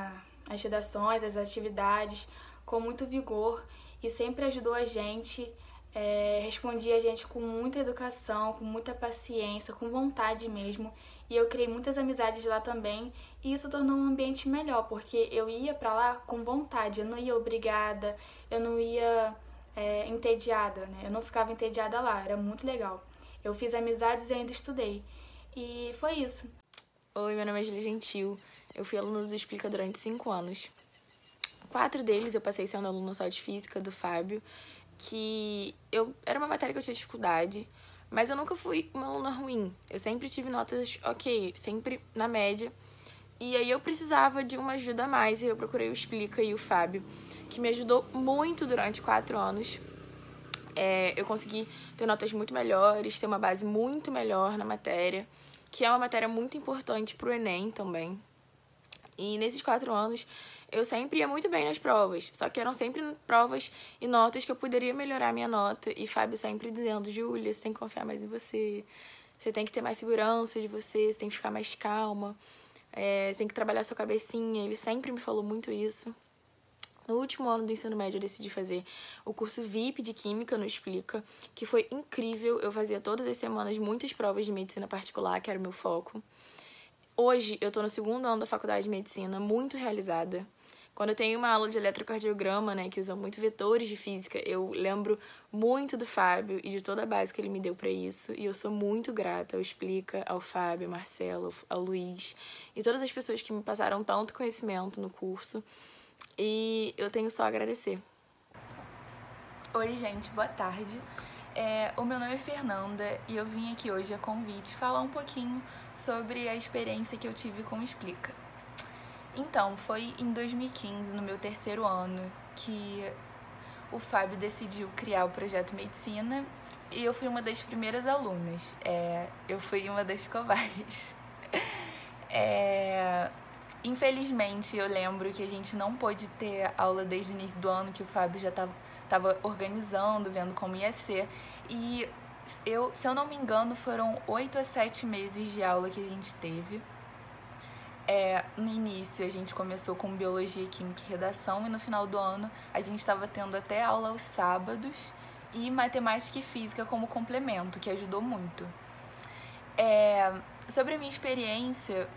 as redações, as atividades com muito vigor e sempre ajudou a gente. Respondia a gente com muita educação, com muita paciência, com vontade mesmo. E eu criei muitas amizades lá também. E isso tornou um ambiente melhor, porque eu ia pra lá com vontade. Eu não ia obrigada, eu não ia entediada, né? Eu não ficava entediada lá, era muito legal. Eu fiz amizades e ainda estudei. E foi isso. Oi, meu nome é Julia Gentil. Eu fui aluna do Explica durante 5 anos. 4 deles eu passei sendo aluna só de física, do Fábio, que era uma matéria que eu tinha dificuldade, mas eu nunca fui uma aluna ruim. Eu sempre tive notas ok, sempre na média. E aí eu precisava de uma ajuda a mais, e eu procurei o Explica e o Fábio, que me ajudou muito durante 4 anos. Eu consegui ter notas muito melhores, ter uma base muito melhor na matéria, que é uma matéria muito importante pro Enem também. E nesses 4 anos, eu sempre ia muito bem nas provas, só que eram sempre provas e notas que eu poderia melhorar a minha nota. E Fábio sempre dizendo, Júlia, você tem que confiar mais em você, você tem que ter mais segurança de você, você tem que ficar mais calma, você tem que trabalhar sua cabecinha. Ele sempre me falou muito isso. No último ano do ensino médio, eu decidi fazer o curso VIP de Química no Explica, que foi incrível. Eu fazia todas as semanas muitas provas de medicina particular, que era o meu foco. Hoje, eu tô no 2º ano da faculdade de medicina, muito realizada. Quando eu tenho uma aula de eletrocardiograma, né, que usa muito vetores de física, eu lembro muito do Fábio e de toda a base que ele me deu para isso. E eu sou muito grata ao Explica, ao Fábio, ao Marcelo, ao Luiz e todas as pessoas que me passaram tanto conhecimento no curso. E eu tenho só a agradecer. Oi, gente, boa tarde. O meu nome é Fernanda e eu vim aqui hoje a convite falar um pouquinho sobre a experiência que eu tive com o Explica. Então, foi em 2015, no meu 3º ano, que o Fábio decidiu criar o projeto Medicina e eu fui uma das primeiras alunas. Eu fui uma das cobaias. Infelizmente, eu lembro que a gente não pôde ter aula desde o início do ano, que o Fábio já estava organizando, vendo como ia ser. E, se eu não me engano, foram 8 a 7 meses de aula que a gente teve. No início, a gente começou com Biologia, Química e Redação, e no final do ano, a gente estava tendo até aula aos sábados. e matemática e física como complemento, que ajudou muito. Sobre a minha experiência,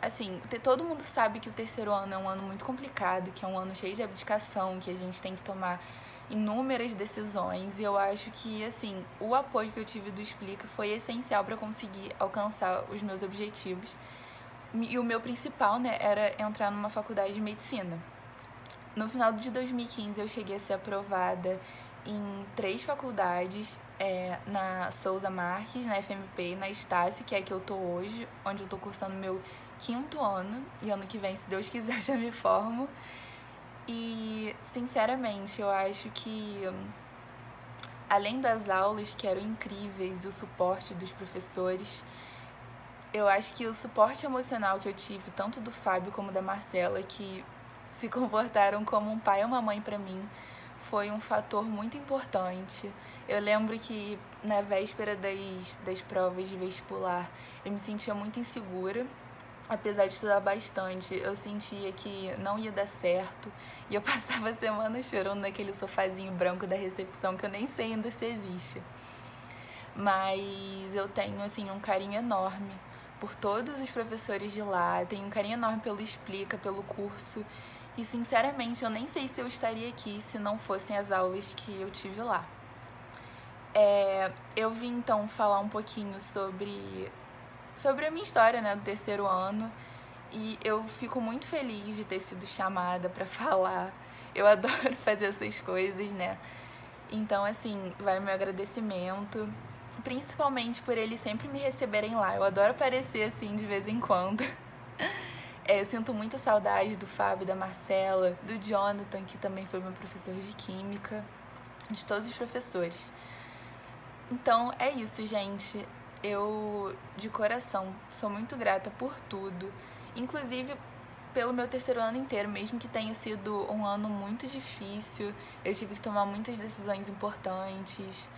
assim, todo mundo sabe que o terceiro ano é um ano muito complicado, que é um ano cheio de abdicação, que a gente tem que tomar inúmeras decisões, e eu acho que, assim, o apoio que eu tive do Explica foi essencial para conseguir alcançar os meus objetivos. E o meu principal, né, era entrar numa faculdade de medicina. No final de 2015, eu cheguei a ser aprovada em 3 faculdades, na Souza Marques, na FMP e na Estácio, que é a que eu tô hoje, onde eu tô cursando meu 5º ano, e ano que vem, se Deus quiser, eu já me formo. E, sinceramente, eu acho que, além das aulas, que eram incríveis, o suporte dos professores, eu acho que o suporte emocional que eu tive, tanto do Fábio como da Marcela, que se comportaram como um pai ou uma mãe pra mim, foi um fator muito importante. Eu lembro que na véspera das provas de vestibular, eu me sentia muito insegura. Apesar de estudar bastante, eu sentia que não ia dar certo. E eu passava a semana chorando naquele sofazinho branco da recepção, que eu nem sei ainda se existe. Mas eu tenho, assim, um carinho enorme por todos os professores de lá. Tenho um carinho enorme pelo Explica, pelo curso. E, sinceramente, eu nem sei se eu estaria aqui se não fossem as aulas que eu tive lá. Eu vim, então, falar um pouquinho sobre a minha história, né, do terceiro ano. E eu fico muito feliz de ter sido chamada pra falar. Eu adoro fazer essas coisas, né? Então, assim, vai o meu agradecimento, principalmente por eles sempre me receberem lá. Eu adoro aparecer, assim, de vez em quando. Eu sinto muita saudade do Fábio, da Marcela, do Jonathan, que também foi meu professor de química, de todos os professores. Então, é isso, gente. Eu, de coração, sou muito grata por tudo. Inclusive, pelo meu terceiro ano inteiro, mesmo que tenha sido um ano muito difícil, eu tive que tomar muitas decisões importantes.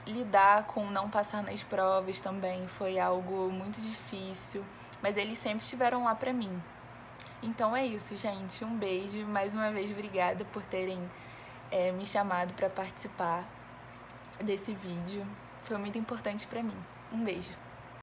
Lidar com não passar nas provas também foi algo muito difícil, mas eles sempre estiveram lá pra mim. Então é isso, gente. Um beijo. Mais uma vez, obrigada por terem me chamado pra participar desse vídeo. Foi muito importante pra mim. Um beijo.